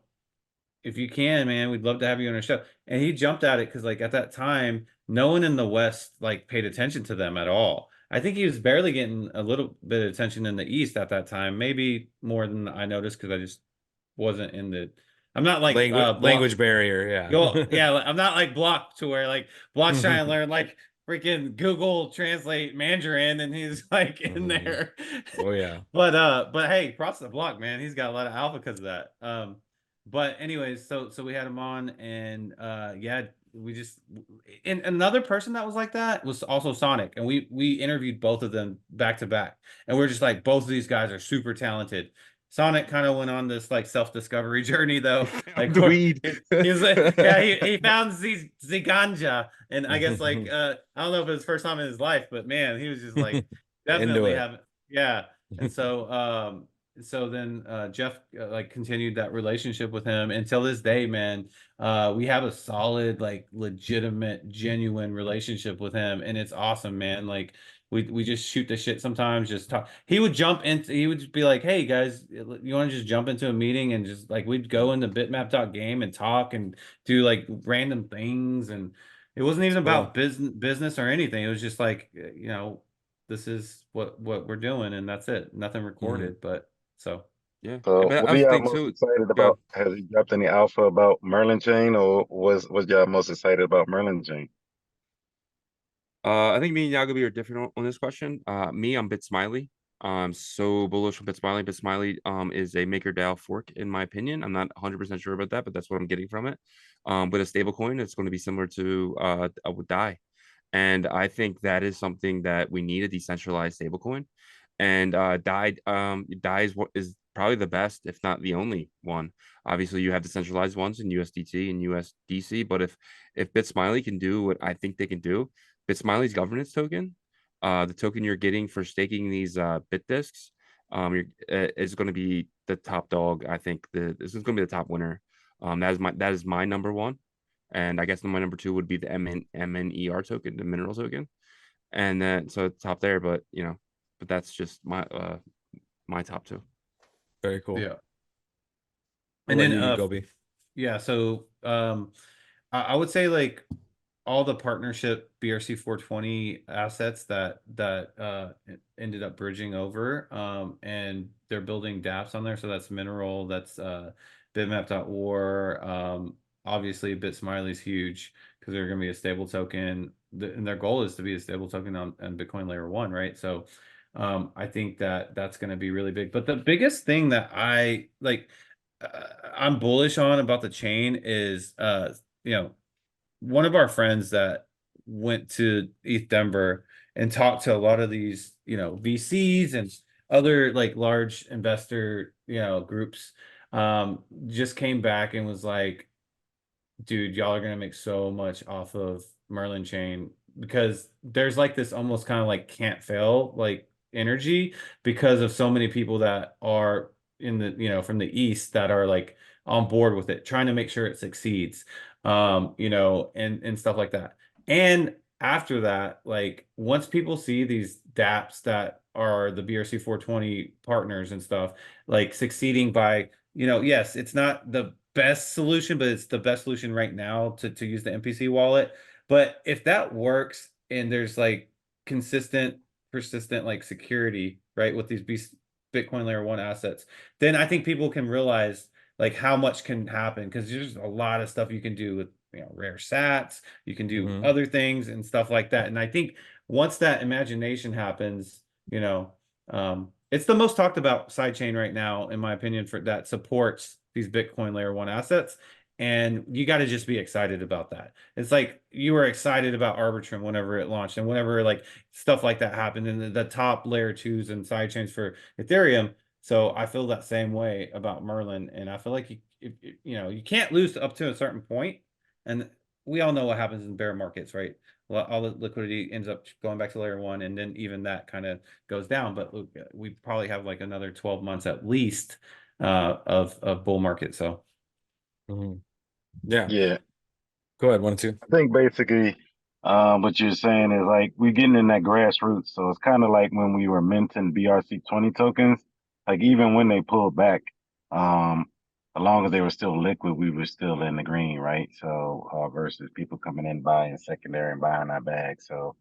if you can, man, we'd love to have you on our show. And he jumped at it because like at that time, no one in the West like paid attention to them at all. I think he was barely getting a little bit of attention in the East at that time, maybe more than I noticed because I just wasn't in the. I'm not like Language barrier, yeah. yeah, I'm not like blocked to where like block's trying to learn like freaking Google Translate Mandarin, and he's like in there. Oh yeah. But hey, props to the block, man. He's got a lot of alpha because of that. But anyways, so we had him on, and yeah, we just, and another person that was like that was also Sonic, and we interviewed both of them back to back, and we're just like, both of these guys are super talented. Sonic kind of went on this like self-discovery journey though. Like The weed. he's like, yeah, he found Ziganja, and I guess like I don't know if it was his first time in his life, but man, he was just like definitely having, yeah. And so then Jeff like continued that relationship with him until this day, man. We have a solid, like legitimate, genuine relationship with him, and it's awesome, man. Like we just shoot the shit sometimes, just talk. He would just be like, "Hey guys, you want to just jump into a meeting?" And just like we'd go into bitmap.game and talk and do like random things, and it wasn't even about business or anything. It was just like, this is what we're doing, and that's it. Nothing recorded, but so. Yeah. So But what I are was y'all thinking most too. excited Go ahead. about? Has he dropped any alpha about Merlin Chain, or was y'all most excited about Merlin Chain? I think me and Yagobi are different on this question. Me, I'm Bit Smiley. I'm so bullish on Bit Smiley. Bit Smiley is a MakerDAO fork, in my opinion. I'm not 100% sure about that, but that's what I'm getting from it. With a stable coin, it's going to be similar to DAI. And I think that is something that we need, a decentralized stablecoin. And DAI is probably the best, if not the only one. Obviously, you have decentralized ones in USDT and USDC, but if BitSmiley can do what I think they can do, BitSmiley's governance token, the token you're getting for staking these bit disks, is going to be the top dog. I think this is going to be the top winner. That is my number one. And I guess my number two would be the MNER token, the mineral token. And then so top there, but but that's just my top two. Very cool. Yeah. And And then then Gobi. yeah, so I would say like all the partnership BRC 420 assets that ended up bridging over, and they're building dApps on there. So that's Mineral, that's bitmap.war. Obviously BitSmiley's huge because they're going to be a stable token, and their goal is to be a stable token on Bitcoin layer 1, right? So I think that that's going to be really big. But the biggest thing that I like, I'm bullish on about the chain is one of our friends that went to ETH Denver and talked to a lot of these, VCs and other like large investor, groups, just came back and was like, dude, y'all are gonna make so much off of Merlin Chain because there's like this almost kind of like can't fail like energy because of so many people that are in the from the East that are like on board with it, trying to make sure it succeeds, and stuff like that. And after that, like once people see these dApps that are the BRC 420 partners and stuff like succeeding by, yes, it's not the best solution, but it's the best solution right now to use the MPC wallet. But if that works and there's like consistent, persistent like security, right, with these Bitcoin layer 1 assets, then I think people can realize like how much can happen because there's a lot of stuff you can do with rare sats, you can do other things and stuff like that. And I think once that imagination happens, it's the most talked about sidechain right now, in my opinion, for that supports these Bitcoin layer 1 assets. And you got to just be excited about that. It's like you were excited about Arbitrum whenever it launched and whenever like stuff like that happened in the top layer 2s and sidechains for Ethereum. So I feel that same way about Merlin. And I feel like you can't lose up to a certain point. And we all know what happens in bear markets, right? Well, all the liquidity ends up going back to layer 1, and then even that kind of goes down. But look, we probably have like another 12 months at least of bull market. So yeah. Yeah. Go ahead, 1 2. I think basically what you're saying is like we're getting in that grassroots. So it's kind of like when we were minting BRC20 tokens, like even when they pulled back, as long as they were still liquid, we were still in the green, right? So versus people coming in buying secondary and buying our bags. So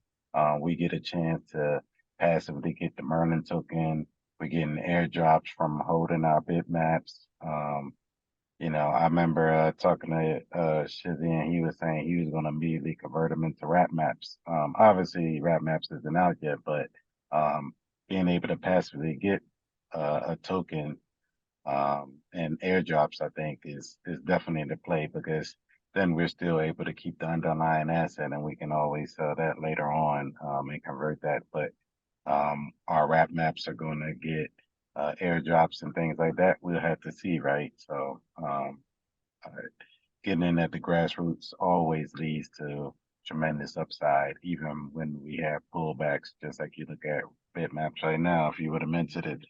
we get a chance to passively get the Merlin token. We're getting airdrops from holding our bitmaps. I remember talking to Shizzy, and he was saying he was going to immediately convert them into wrap maps. Obviously, wrap maps isn't out yet, but being able to passively get a token and airdrops, I think, is definitely the play because then we're still able to keep the underlying asset, and we can always sell that later on and convert that. But our wrap maps are going to get airdrops and things like that. We'll have to see, right? So getting in at the grassroots always leads to tremendous upside, even when we have pullbacks. Just like you look at bitmaps right now, if you would have mentioned it,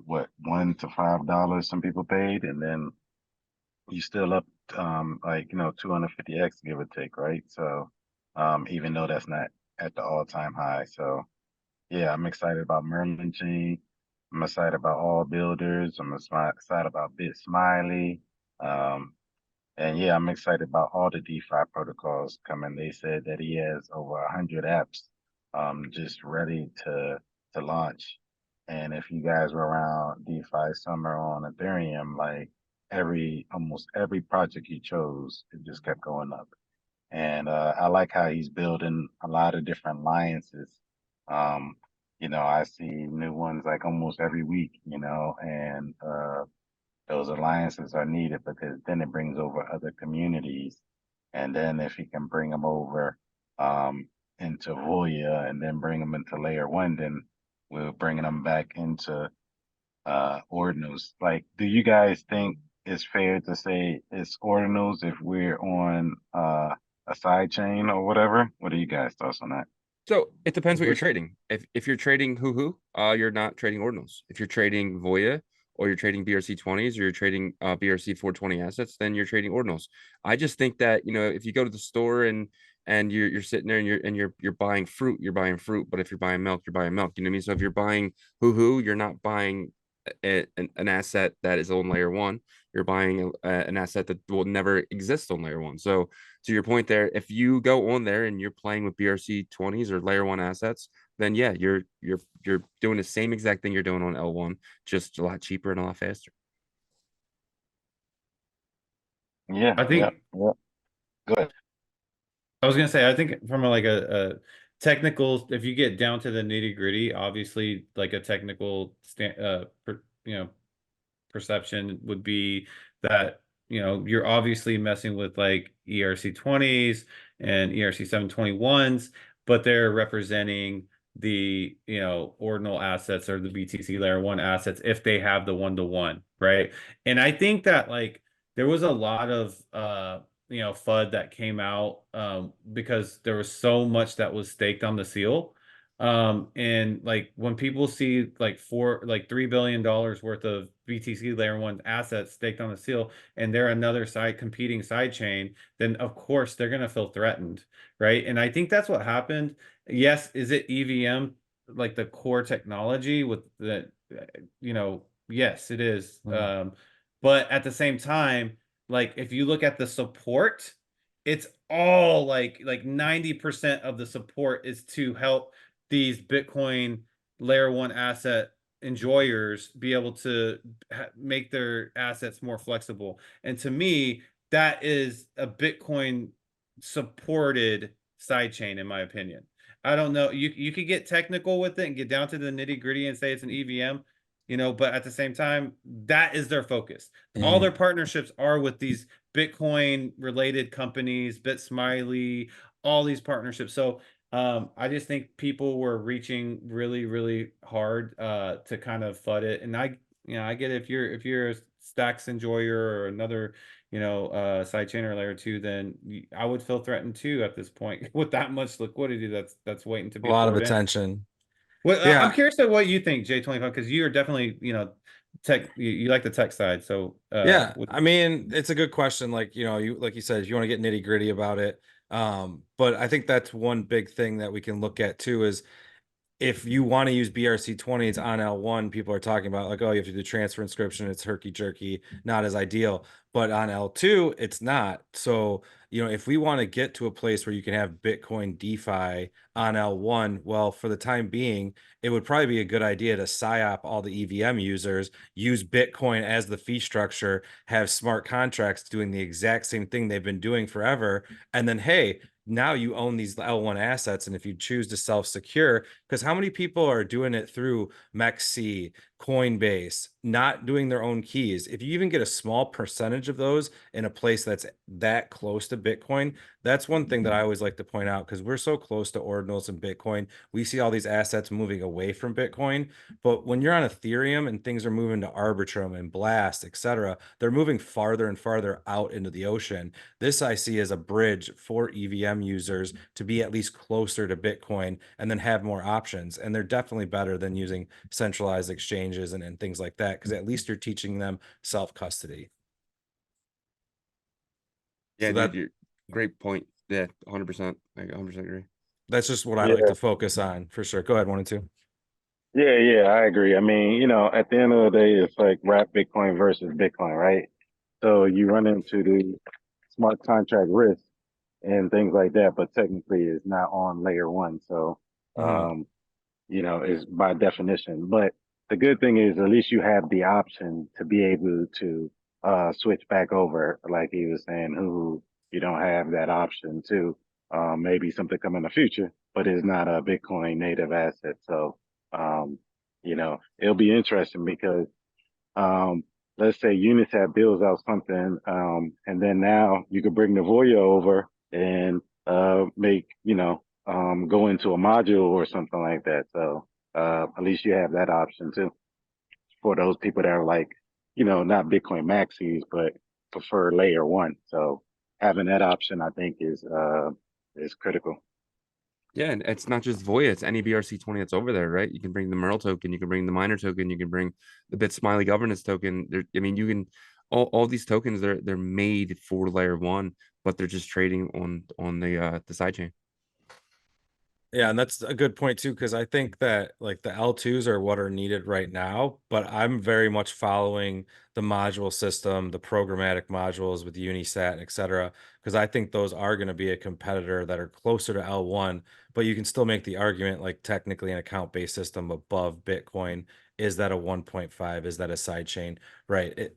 what $1 to $5 some people paid, and then you still up 250x give or take, right? So even though that's not at the all-time high, so yeah, I'm excited about Merlin Chain. I'm excited about all builders. Excited about Bit Smiley. Um, and yeah, I'm excited about all the DeFi protocols coming. They said that he has over 100 apps, just ready to launch. And if you guys were around DeFi summer on Ethereum, like almost every project he chose, it just kept going up. And I like how he's building a lot of different alliances. Um, I see new ones like almost every week, and those alliances are needed because then it brings over other communities. And then if he can bring them over um, into Voya and then bring them into layer one, then we're bringing them back into Ordinals. Like, do you guys think it's fair to say it's Ordinals if we're on a side chain or whatever? What are you guys' thoughts on that? So it depends what you're trading. If you're trading Hoo, you're not trading Ordinals. If you're trading Voya or you're trading BRC20s or you're trading BRC 420 assets, then you're trading Ordinals. I just think that, if you go to the store and you're sitting there and you're buying fruit, you're buying fruit. But if you're buying milk, you're buying milk. You know what I mean? So if you're buying Hoo, you're not buying an asset that is on layer one. You're buying an asset that will never exist on layer one. So to your point there, if you go on there and you're playing with BRC 20s or layer one assets, then yeah, you're doing the same exact thing you're doing on L1, just a lot cheaper and a lot faster. Yeah, I think yeah. Go ahead. I was gonna say, I think from a technical, if you get down to the nitty gritty, obviously like a technical perception would be that, you're obviously messing with like ERC20s and ERC 721s, but they're representing the, ordinal assets or the BTC layer one assets if they have the one-to-one, right? And I think that like there was a lot of FUD that came out because there was so much that was staked on the seal. And like when people see like $3 billion worth of BTC layer one assets staked on the seal, and they're another competing side chain, then of course they're gonna feel threatened, right? And I think that's what happened. Yes, is it EVM like the core technology with the, yes, it is. But at the same time, like if you look at the support, it's all like 90% of the support is to help these Bitcoin layer one asset enjoyers be able to make their assets more flexible. And to me, that is a Bitcoin supported sidechain, in my opinion. I don't know. You could get technical with it and get down to the nitty gritty and say it's an EVM, but at the same time, that is their focus. All their partnerships are with these Bitcoin related companies, BitSmiley, all these partnerships. So I just think people were reaching really, really hard to kind of FUD it. And I get it. If you're a stacks enjoyer or another, sidechain or layer two, then I would feel threatened too at this point with that much liquidity that's waiting to be A lot of poured in. attention. Well, Yeah. I'm curious to what you think, J25, because you are definitely, tech. You like the tech side, so Yeah, I mean, it's a good question. Like, like you said, if you want to get nitty gritty about it. But I think that's one big thing that we can look at too is if you want to use BRC20s on L1, people are talking about like, oh, you have to do transfer inscription. It's herky jerky, not as ideal. But on L2, it's not. So, if we want to get to a place where you can have Bitcoin DeFi on L1, well, for the time being, it would probably be a good idea to PSYOP all the EVM users, use Bitcoin as the fee structure, have smart contracts doing the exact same thing they've been doing forever. And then, hey, now you own these L1 assets. And if you choose to self-secure, because how many people are doing it through MEXC, Coinbase, not doing their own keys? If you even get a small percentage of those in a place that's that close to Bitcoin, that's one thing that I always like to point out because we're so close to Ordinals and Bitcoin. We see all these assets moving away from Bitcoin. But when you're on Ethereum and things are moving to Arbitrum and Blast, etc., they're moving farther and farther out into the ocean. This I see as a bridge for EVM users to be at least closer to Bitcoin and then have more options. And they're definitely better than using centralized exchanges and things like that, because at least you're teaching them self-custody. Yeah, So dude, great point. Yeah, 100%. I 100% agree. That's just what I like Yeah, to focus on for sure. Go ahead, 1 and 2. yeah, I agree. I mean, at the end of the day, it's like wrap Bitcoin versus Bitcoin, right? So you run into the smart contract risk and things like that, but technically it's not on layer one. So, Mhm. um, is by definition. But the good thing is at least you have the option to be able to switch back over, like he was saying, who you don't have that option to. Maybe something come in the future, but it's not a Bitcoin native asset. So, it'll be interesting because um, let's say Unisat builds out something, and then now you could bring the Voya over and make, go into a module or something like that. So at least you have that option too for those people that are like, not Bitcoin maxis, but prefer layer one. So having that option, I think, is critical. Yeah, and it's not just Voya, it's any BRC20 that's over there, right? You can bring the Merle token, you can bring the miner token, you can bring the Bit Smiley governance token. I mean, you can all these tokens, they're made for layer one, but they're just trading on the side chain. Yeah, and that's a good point too, because I think that like the L2s are what are needed right now, but I'm very much following the module system, the programmatic modules with Unisat, et cetera, because I think those are going to be a competitor that are closer to L1, but you can still make the argument like technically an account-based system above Bitcoin. Is that a 1.5? Is that a side chain? Right.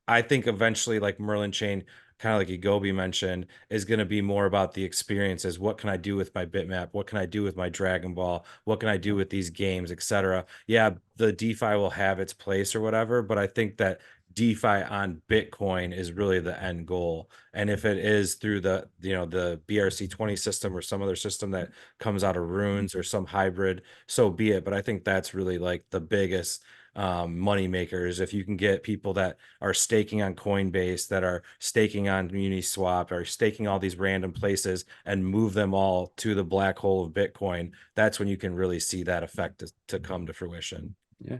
I think eventually like Merlin chain, kind of like Yagobi mentioned, is going to be more about the experiences. What can I do with my bitmap? What can I do with my Dragon Ball? What can I do with these games, etc.? Yeah, the DeFi will have its place or whatever, but I think that DeFi on Bitcoin is really the end goal. And if it is through the BRC20 system or some other system that comes out of Runes or some hybrid, so be it. But I think that's really like the biggest money makers. If you can get people that are staking on Coinbase, that are staking on Uniswap, or staking all these random places and move them all to the black hole of Bitcoin, that's when you can really see that effect to come to fruition. Yeah.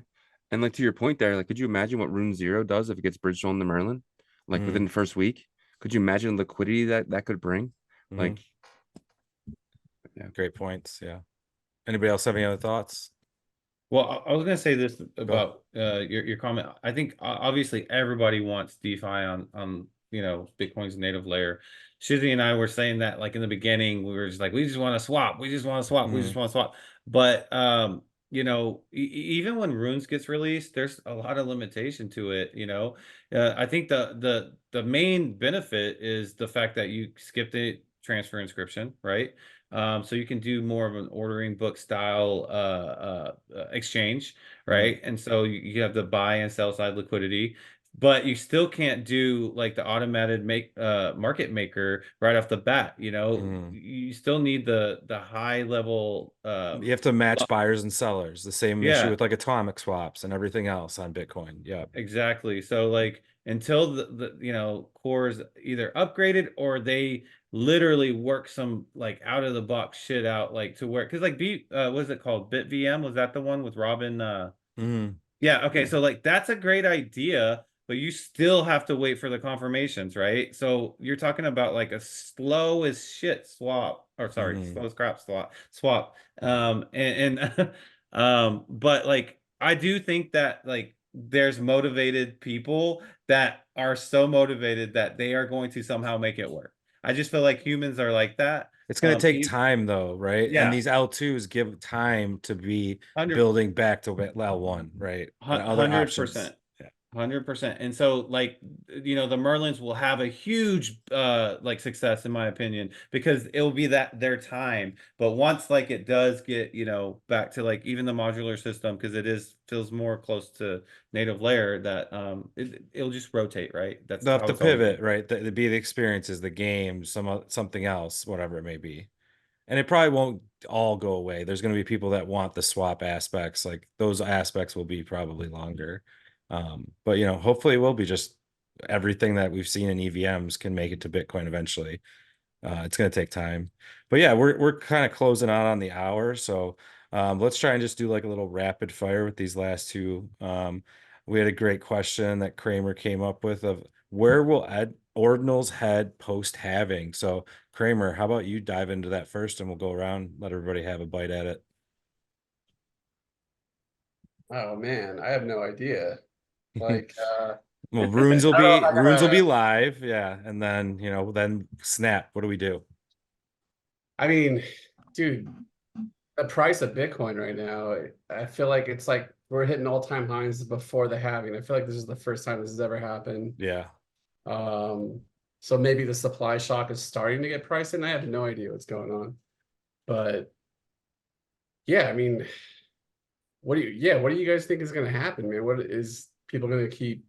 And like to your point there, like could you imagine what Rune Zero does if it gets bridged on the Merlin? Like within the first week? Could you imagine liquidity that could bring? Like, yeah. Great points. Yeah. Anybody else have any other thoughts? Well, I was gonna say this Go. about your comment. I think obviously everybody wants DeFi on Bitcoin's native layer. Shizzy and I were saying that like in the beginning, we were just like, we just want to swap, we just want to swap, we just want to swap. But even when Runes gets released, there's a lot of limitation to it. I think the main benefit is the fact that you skip the transfer inscription, right? So you can do more of an ordering book style exchange, right? And so you have the buy and sell side liquidity, but you still can't do like the automated market maker right off the bat. You still need the high level. You have to match buyers and sellers. The same issue Yeah, with like atomic swaps and everything else on Bitcoin. Yeah. exactly. So like until the cores either upgraded or they literally work some like out of the box shit out like to work, because like what is it called, BitVM, was that the one with Robin? Yeah, okay, so like that's a great idea, but you still have to wait for the confirmations, right? So you're talking about like a slow as shit swap, or sorry, slow as crap swap. And but like I do think that like there's motivated people that are so motivated that they are going to somehow make it work. I just feel like humans are like that. It's going to take time though, right? And Yeah, these L2s give time to be 100 building back to L1, right? And other options. 100%. 100%. And so like the Merlins will have a huge like success in my opinion, because it'll be that their time. But once like it does get back to like even the modular system, because feels more close to native layer, that it'll just rotate, right? That's They'll have how to it's always pivot, been. right? The be the experiences, the game, something else, whatever it may be. And it probably won't all go away. There's going to be people that want the swap aspects. Like those aspects will be probably longer. But hopefully it will be just everything that we've seen in EVMs can make it to Bitcoin eventually. It's going to take time, but yeah, we're kind of closing out on the hour. So let's try and just do like a little rapid fire with these last two. We had a great question that Kramer came up with of where will Ordinals head post halving. So Kramer, how about you dive into that first and we'll go around, let everybody have a bite at it. Oh man, I have no idea. Like, Well, I don't know if I runes will be gotta. live, yeah, and then then snap. What do we do? I mean, dude, the price of Bitcoin right now, I feel like it's like we're hitting all-time highs before the halving. I feel like this is the first time this has ever happened. Yeah, Um, so maybe the supply shock is starting to get priced in. I have no idea what's going on. But yeah, I mean, what do you guys think is gonna happen, man? What is people gonna keep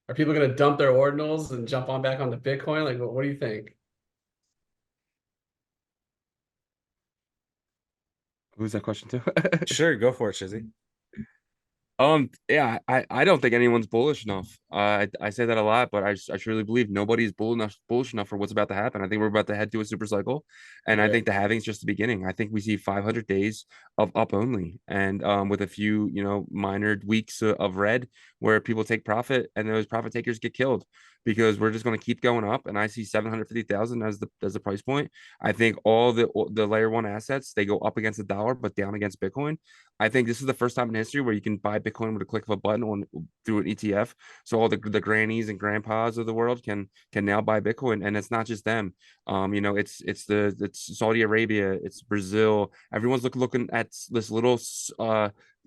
are people gonna dump their ordinals and jump on back onto Bitcoin? Like what do you think? Who's that question to? sure, go for it, Shizzy. Yeah, I don't think anyone's bullish enough. I say that a lot, but I truly believe nobody's bullish enough for what's about to happen. I think we're about to head to a super cycle, and I Right. think the halving's just the beginning. I think we see 500 days of up only, and with a few minor weeks of red where people take profit, and those profit takers get killed because we're just going to keep going up. And I see 750,000 as the price point. I think all the layer one assets they go up against the dollar, but down against Bitcoin. I think this is the first time in history where you can buy Bitcoin with a click of a button on through an ETF. So all the grannies and grandpas of the world can now buy Bitcoin, and it's not just them. It's Saudi Arabia, it's Brazil. Everyone's looking at this little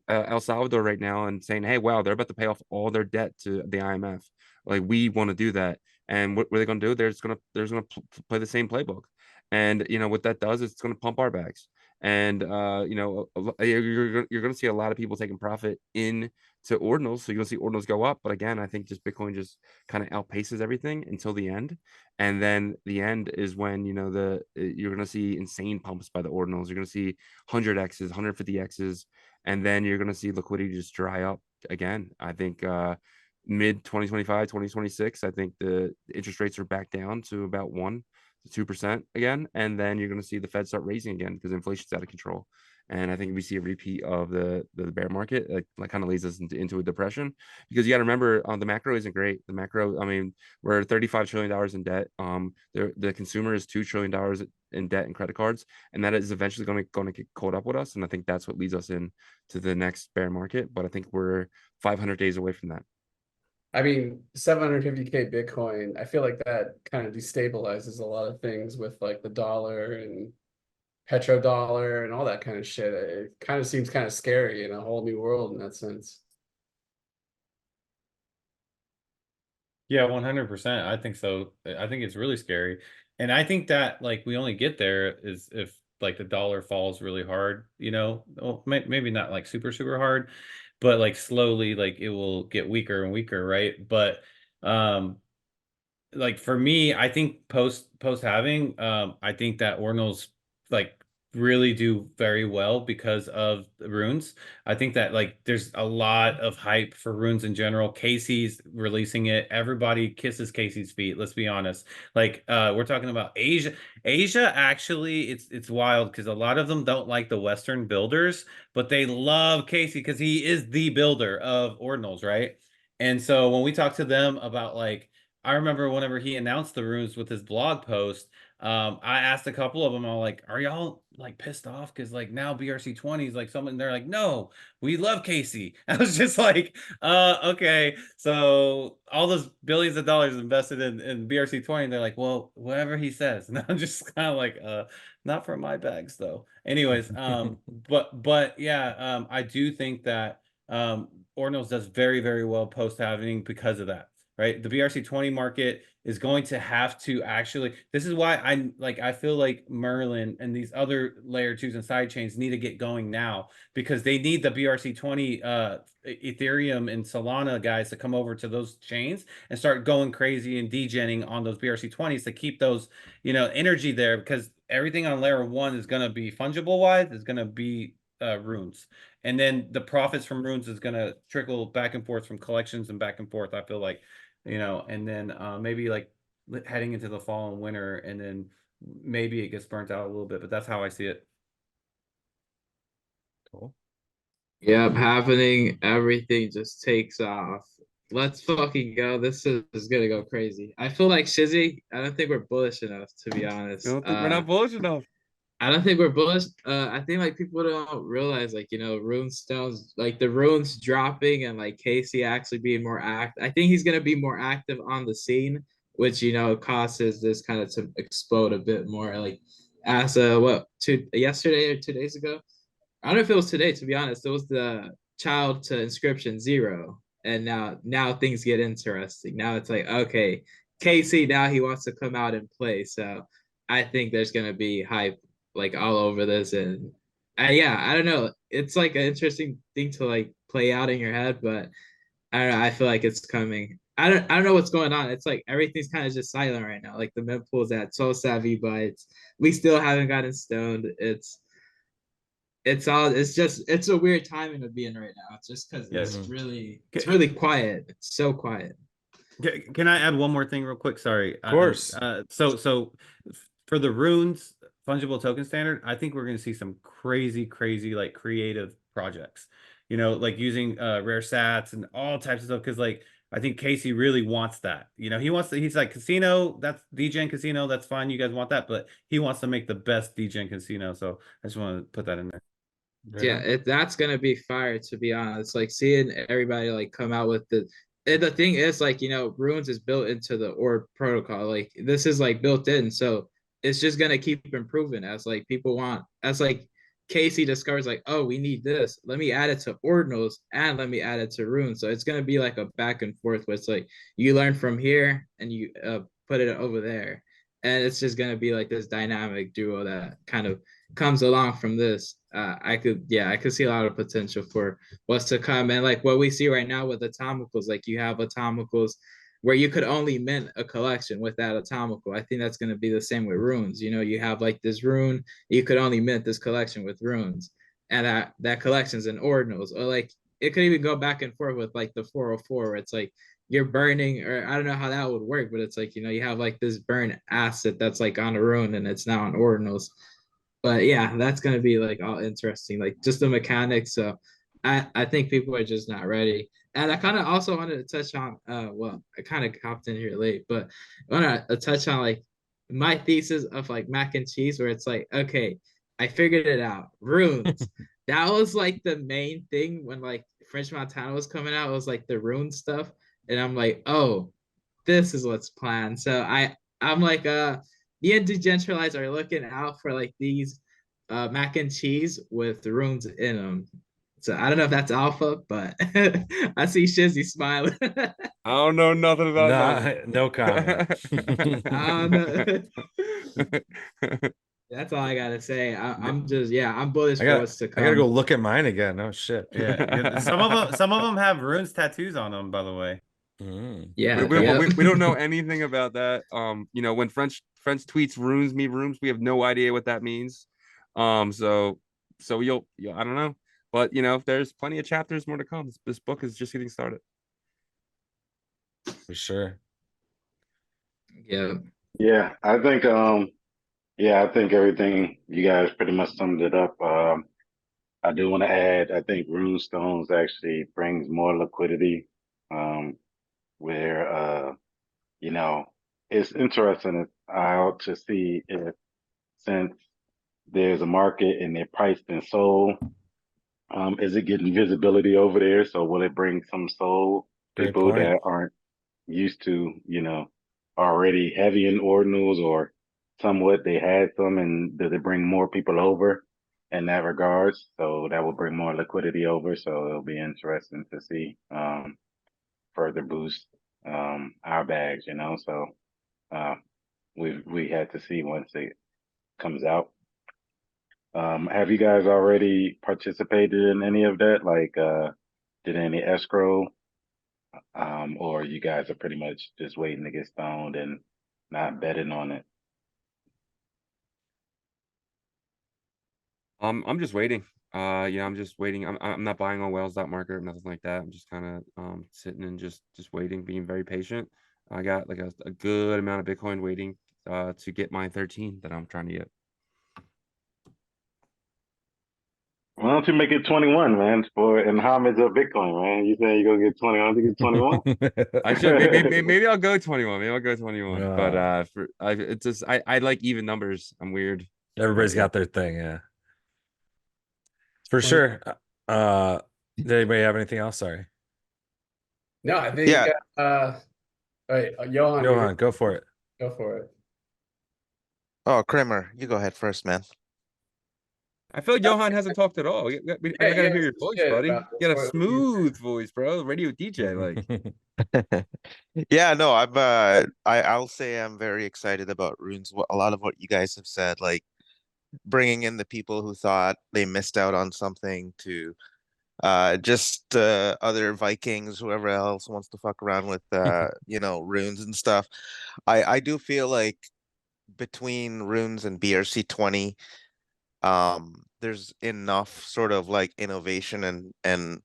El Salvador right now and saying, "Hey, wow, they're about to pay off all their debt to the IMF. Like we want to do that." And what are they going to do? They're just gonna play the same playbook. And what that does is it's going to pump our bags. And you're going to see a lot of people taking profit into ordinals, so you're going to see ordinals go up. But again, I think just Bitcoin just kind of outpaces everything until the end, and then the end is when you're going to see insane pumps by the ordinals. You're going to see 100x's, 150x's, and then you're going to see liquidity just dry up again. I think mid 2025, 2026, I think the interest rates are back down to about 1 to 2% again, and then you're going to see the Fed start raising again because inflation's out of control. And I think we see a repeat of the bear market, like kind of leads us into a depression because you got to remember the macro isn't great. The macro, I mean, we're $35 trillion in debt. The consumer is $2 trillion in debt and credit cards, and that is eventually going to get caught up with us. And I think that's what leads us in to the next bear market. But I think we're 500 days away from that. I mean, 750K Bitcoin, I feel like that kind of destabilizes a lot of things with like the dollar and petrodollar and all that kind of shit. It kind of seems kind of scary in a whole new world in that sense. Yeah, 100%. I think so. I think it's really scary. And I think that like we only get there is if like the dollar falls really hard, well, maybe not like super, super hard, but like slowly, like it will get weaker and weaker, right? But um like for me, I think post having, I think that Ordinals like really do very well because of the runes. I think that like there's a lot of hype for runes in general. Casey's releasing it. Everybody kisses Casey's feet. Let's be honest. Like we're talking about Asia. Asia actually, it's wild because a lot of them don't like the Western builders, but they love Casey because he is the builder of Ordinals, right? And so when we talk to them about like I remember whenever he announced the runes with his blog post, I asked a couple of them, I'm like, are y'all like pissed off? Cause like now BRC20 is like something they're like, no, we love Casey. I was just like, okay. So all those billions of dollars invested in BRC20, and they're like, well, whatever he says. And I'm just kind of like, not for my bags though. Anyways, but yeah, I do think that Ordinals does very, very well post having because of that, right? The BRC20 market is going to have to actually, this is why I feel like Merlin and these other layer twos and side chains need to get going now because they need the BRC20 Ethereum and Solana guys to come over to those chains and start going crazy and degenning on those BRC20s to keep those, energy there because everything on layer one is going to be fungible wise, is going to be runes. And then the profits from runes is going to trickle back and forth from collections and back and forth. I feel like, and then maybe like heading into the fall and winter, and then maybe it gets burnt out a little bit, but that's how I see it. Cool. Yep, happening. Everything just takes off. Let's fucking go. This is gonna go crazy. I feel like Shizzy, I don't think we're bullish enough, to be I honest. don't think we're not bullish enough. I don't think we're bullish. I think like people don't realize like rune stones like the runes dropping and like Casey actually being more active. I think he's gonna be more active on the scene, which causes this kind of to explode a bit more. Like as what two yesterday or 2 days ago, I don't know if it was today. To be honest, it was the child to inscription 0, and now things get interesting. Now it's like okay, Casey now he wants to come out and play. So I think there's gonna be hype like all over this, and yeah, I don't know. It's like an interesting thing to like play out in your head, but I don't know. I feel like it's coming. I don't know what's going on. It's like everything's kind of just silent right now. Like the mid pool's at so savvy, but we still haven't gotten stoned. It's a weird timing to be in right now. It's just because Yes. it's really quiet. It's so quiet. Can I add one more thing real quick? Sorry. Of course. So for the runes fungible token standard, I think we're going to see some crazy like creative projects. Like using rare sats and all types of stuff. Because like I think Casey really wants that. He's like casino. That's DGen casino. That's fine. You guys want that, but he wants to make the best DGen casino. So I just want to put that in there. Yeah, that's gonna be fire, to be honest. Like seeing everybody like come out with and the thing is like runes is built into the orb protocol. Like this is like built in, so it's just gonna keep improving as like people want. As like Casey discovers like, oh, we need this. Let me add it to ordinals and let me add it to runes. So it's gonna be like a back and forth where it's like you learn from here and you put it over there, and it's just gonna be like this dynamic duo that kind of comes along from this. I could see a lot of potential for what's to come. And like what we see right now with atomicals, like you have atomicals where you could only mint a collection with that atomical. I think that's going to be the same with runes. You have like this rune, you could only mint this collection with runes, and that collection's in ordinals. Or like it could even go back and forth with like the 404, where it's like you're burning, or I don't know how that would work, but it's like you have like this burn asset that's like on a rune and it's now on ordinals. But yeah, that's gonna be like all interesting, like just the mechanics. So I think people are just not ready. And I kind of also wanted to touch on well, I kind of hopped in here late, but I want to touch on like my thesis of like mac and cheese, where it's like, okay, I figured it out. Runes. That was like the main thing when like French Montana was coming out, it was like the rune stuff. And I'm like, oh, this is what's planned. So I'm like me and Decentralized are looking out for like these mac and cheese with runes in them. So I don't know if that's alpha, but I see Shizzy smiling. I don't know nothing about that. No comment. That's all I gotta say. I'm just I'm bullish for what's to I come. gotta go look at mine again. Oh shit. Yeah. Some of them have runes tattoos on them, by the way. Yeah, we don't know anything about that. When French tweets runes me rooms, we have no idea what that means. So you'll I don't know, but there's plenty of chapters more to come. This book is just getting started. For sure. Yeah. Yeah, I think I think everything you guys pretty much summed it up. I do want to add, I think Runestones actually brings more liquidity. Where you know, it's interesting how to see if since there's a market and they're priced and sold, is it getting visibility over there? So will it bring some soul Great people point. that aren't used to, already heavy in ordinals or somewhat they had some, and does it bring more people over in that regards? So that will bring more liquidity over. So it'll be interesting to see further boost our bags, So uh, we had to see once it comes out. Have you guys already participated in any of that? Like, did any escrow? Or you guys are pretty much just waiting to get stoned and not betting on it? I'm just waiting. I'm just waiting. I'm not buying on Whales.market or nothing like that. I'm just kind of sitting and just waiting, being very patient. I got like a good amount of Bitcoin waiting to get my 13 that I'm trying to get. Why don't you make it 21, man? For in homage of Bitcoin, man. You say you're gonna get 20. Why don't you get 21? I should maybe I'll go 21. Maybe I'll go 21. But it's just I like even numbers. I'm weird. Everybody's got their thing, yeah. For sure. Did anybody have anything else? Sorry. No, I think Yeah. all right, Johan, go for it. Go for it. Oh, Kramer, you go ahead first, man. I feel like Johan hasn't talked at all. I gotta hear your voice, buddy. You got a smooth voice, bro. Radio DJ, like. Yeah, no, I'll say I'm very excited about Runes. A lot of what you guys have said, like bringing in the people who thought they missed out on something to just other Vikings, whoever else wants to fuck around with Runes and stuff. I do feel like between Runes and BRC20, there's enough sort of like innovation and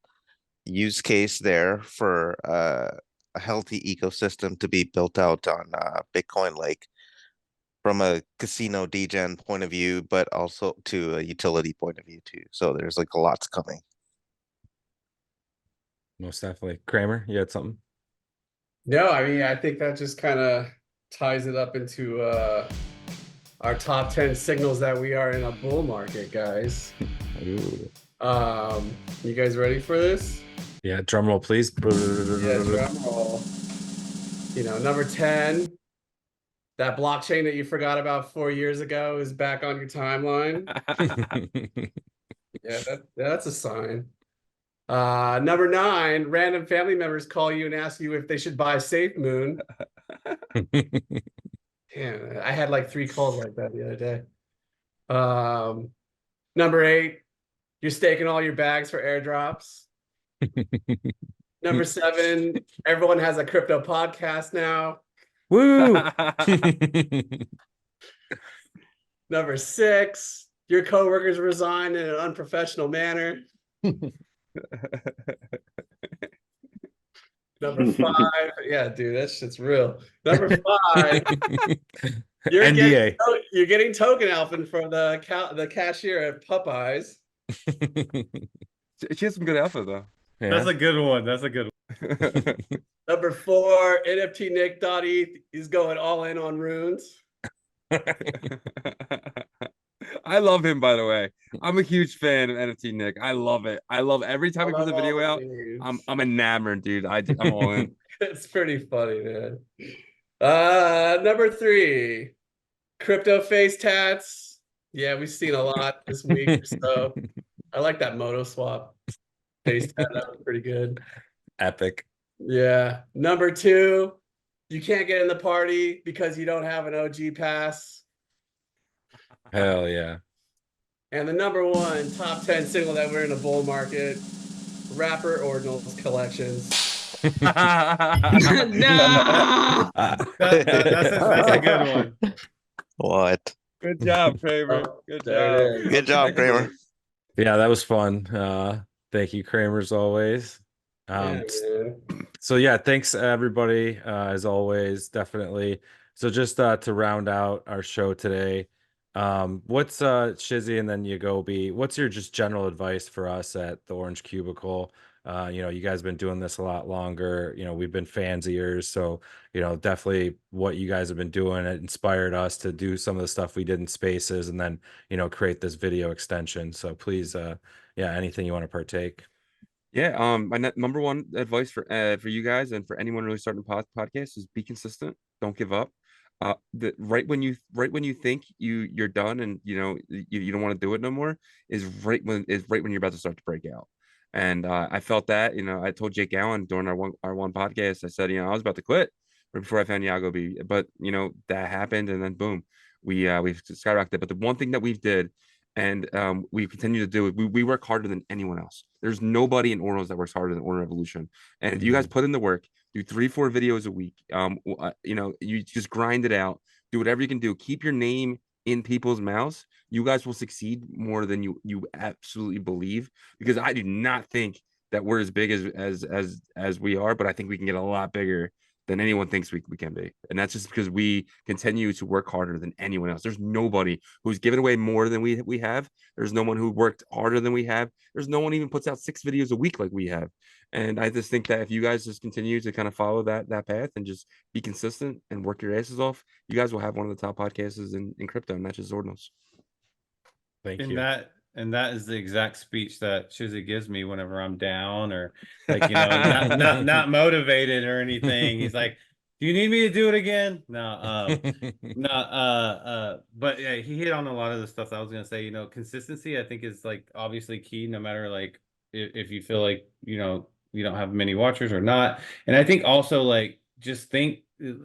use case there for a healthy ecosystem to be built out on Bitcoin, like from a casino degen point of view, but also to a utility point of view too. So there's like a lot's coming. Most definitely. Kramer, you had something? No, I mean, I think that just kind of ties it up into our top 10 signals that we are in a bull market, guys. Ooh. You guys ready for this? Yeah, drum roll, please. Yeah, drum roll. Number 10, that blockchain that you forgot about 4 years ago is back on your timeline. Yeah, that's a sign. Number 9, random family members call you and ask you if they should buy Safe Moon. Damn, I had like 3 calls like that the other day. Number 8, you're staking all your bags for airdrops. Number 7, everyone has a crypto podcast now. Woo! Number 6, your coworkers resign in an unprofessional manner. Number 5, yeah, dude, that shit's real. Number 5, NDA. you're getting token alpha from the cashier at Popeyes. She has some good alpha though. Yeah. That's a good one. That's a good one. Number 4, NFT Nick.eth is going all in on runes. I love him, by the way. I'm a huge fan of NFT Nick. I love it. I love every time he puts a video out. I'm enamored, dude. I'm all in. It's pretty funny, man. Number 3, crypto face tats. Yeah, we've seen a lot this week. So I like that Moto swap face tat. That was pretty good. Epic. Yeah. Number 2, you can't get in the party because you don't have an OG pass. Hell yeah. And the number 1 top 10 signal that we're in a bull market, rapper Ordinals collections. No. That's a good one. What? Good job, Kramer. Good There it job. is. Good job, Kramer. Yeah, that was fun. Thank you, Kramer, as always. Yeah, man. So yeah, thanks everybody, as always, definitely. So just to round out our show today, what's Shizzy and then Yagobi, what's your just general advice for us at the Orange Cubicle? You guys have been doing this a lot longer. We've been fans of yours, so definitely what you guys have been doing, it inspired us to do some of the stuff we did in Spaces, and then create this video extension. So please, anything you want to partake. Yeah, my number one advice for you guys and for anyone really starting podcast is be consistent. Don't give up. Right when you think you're done and you don't want to do it no more is right when you're about to start to break out. And I felt that. I told Jake Allen during our one podcast. I said, I was about to quit right before I found Yagobi, but that happened, and then boom, we've skyrocketed. But the one thing that we did, and we continue to do it, we work harder than anyone else. There's nobody in Ordinals that works harder than Ordinal Revolution. And if you guys put in the work, do 3-4 videos a week, you just grind it out, do whatever you can do, keep your name in people's mouths, you guys will succeed more than you absolutely believe, because I do not think that we're as big as we are, but I think we can get a lot bigger than anyone thinks we can be. And that's just because we continue to work harder than anyone else. There's nobody who's given away more than we have. There's no one who worked harder than we have. There's no one even puts out 6 videos a week like we have. And I just think that if you guys just continue to kind of follow that path and just be consistent and work your asses off, you guys will have one of the top podcasts in crypto, and that's just Ordinals. Thank And you. that is the exact speech that Shizzy gives me whenever I'm down or like, you know, not motivated or anything. He's like, "Do you need me to do it again?" No, but yeah, he hit on a lot of the stuff that I was gonna say. You know, consistency I think is like obviously key, no matter like if you feel like, you know, you don't have many watchers or not. And I think also like just think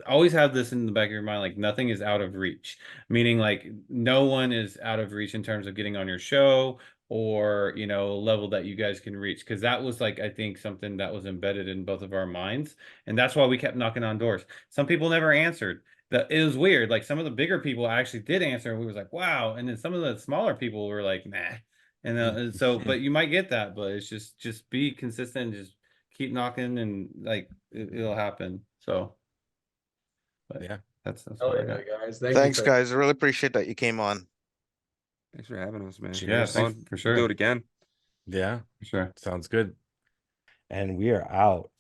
always have this in the back of your mind, like nothing is out of reach, meaning like no one is out of reach in terms of getting on your show or, you know, level that you guys can reach, because that was like I think something that was embedded in both of our minds, and that's why we kept knocking on doors. Some people never answered. That it was weird, like some of the bigger people actually did answer and we was like, wow, and then some of the smaller people were like, nah. And so but you might get that, but it's just be consistent, just keep knocking, and like it'll happen. So but Yeah. that's Hell what I yeah, got. guys. Thank Thanks, you, guys. I really appreciate that you came on. Thanks for having us, man. Cheers. It was Thanks fun. for We'll sure. do it again. Yeah. For sure. Sounds good. And we are out.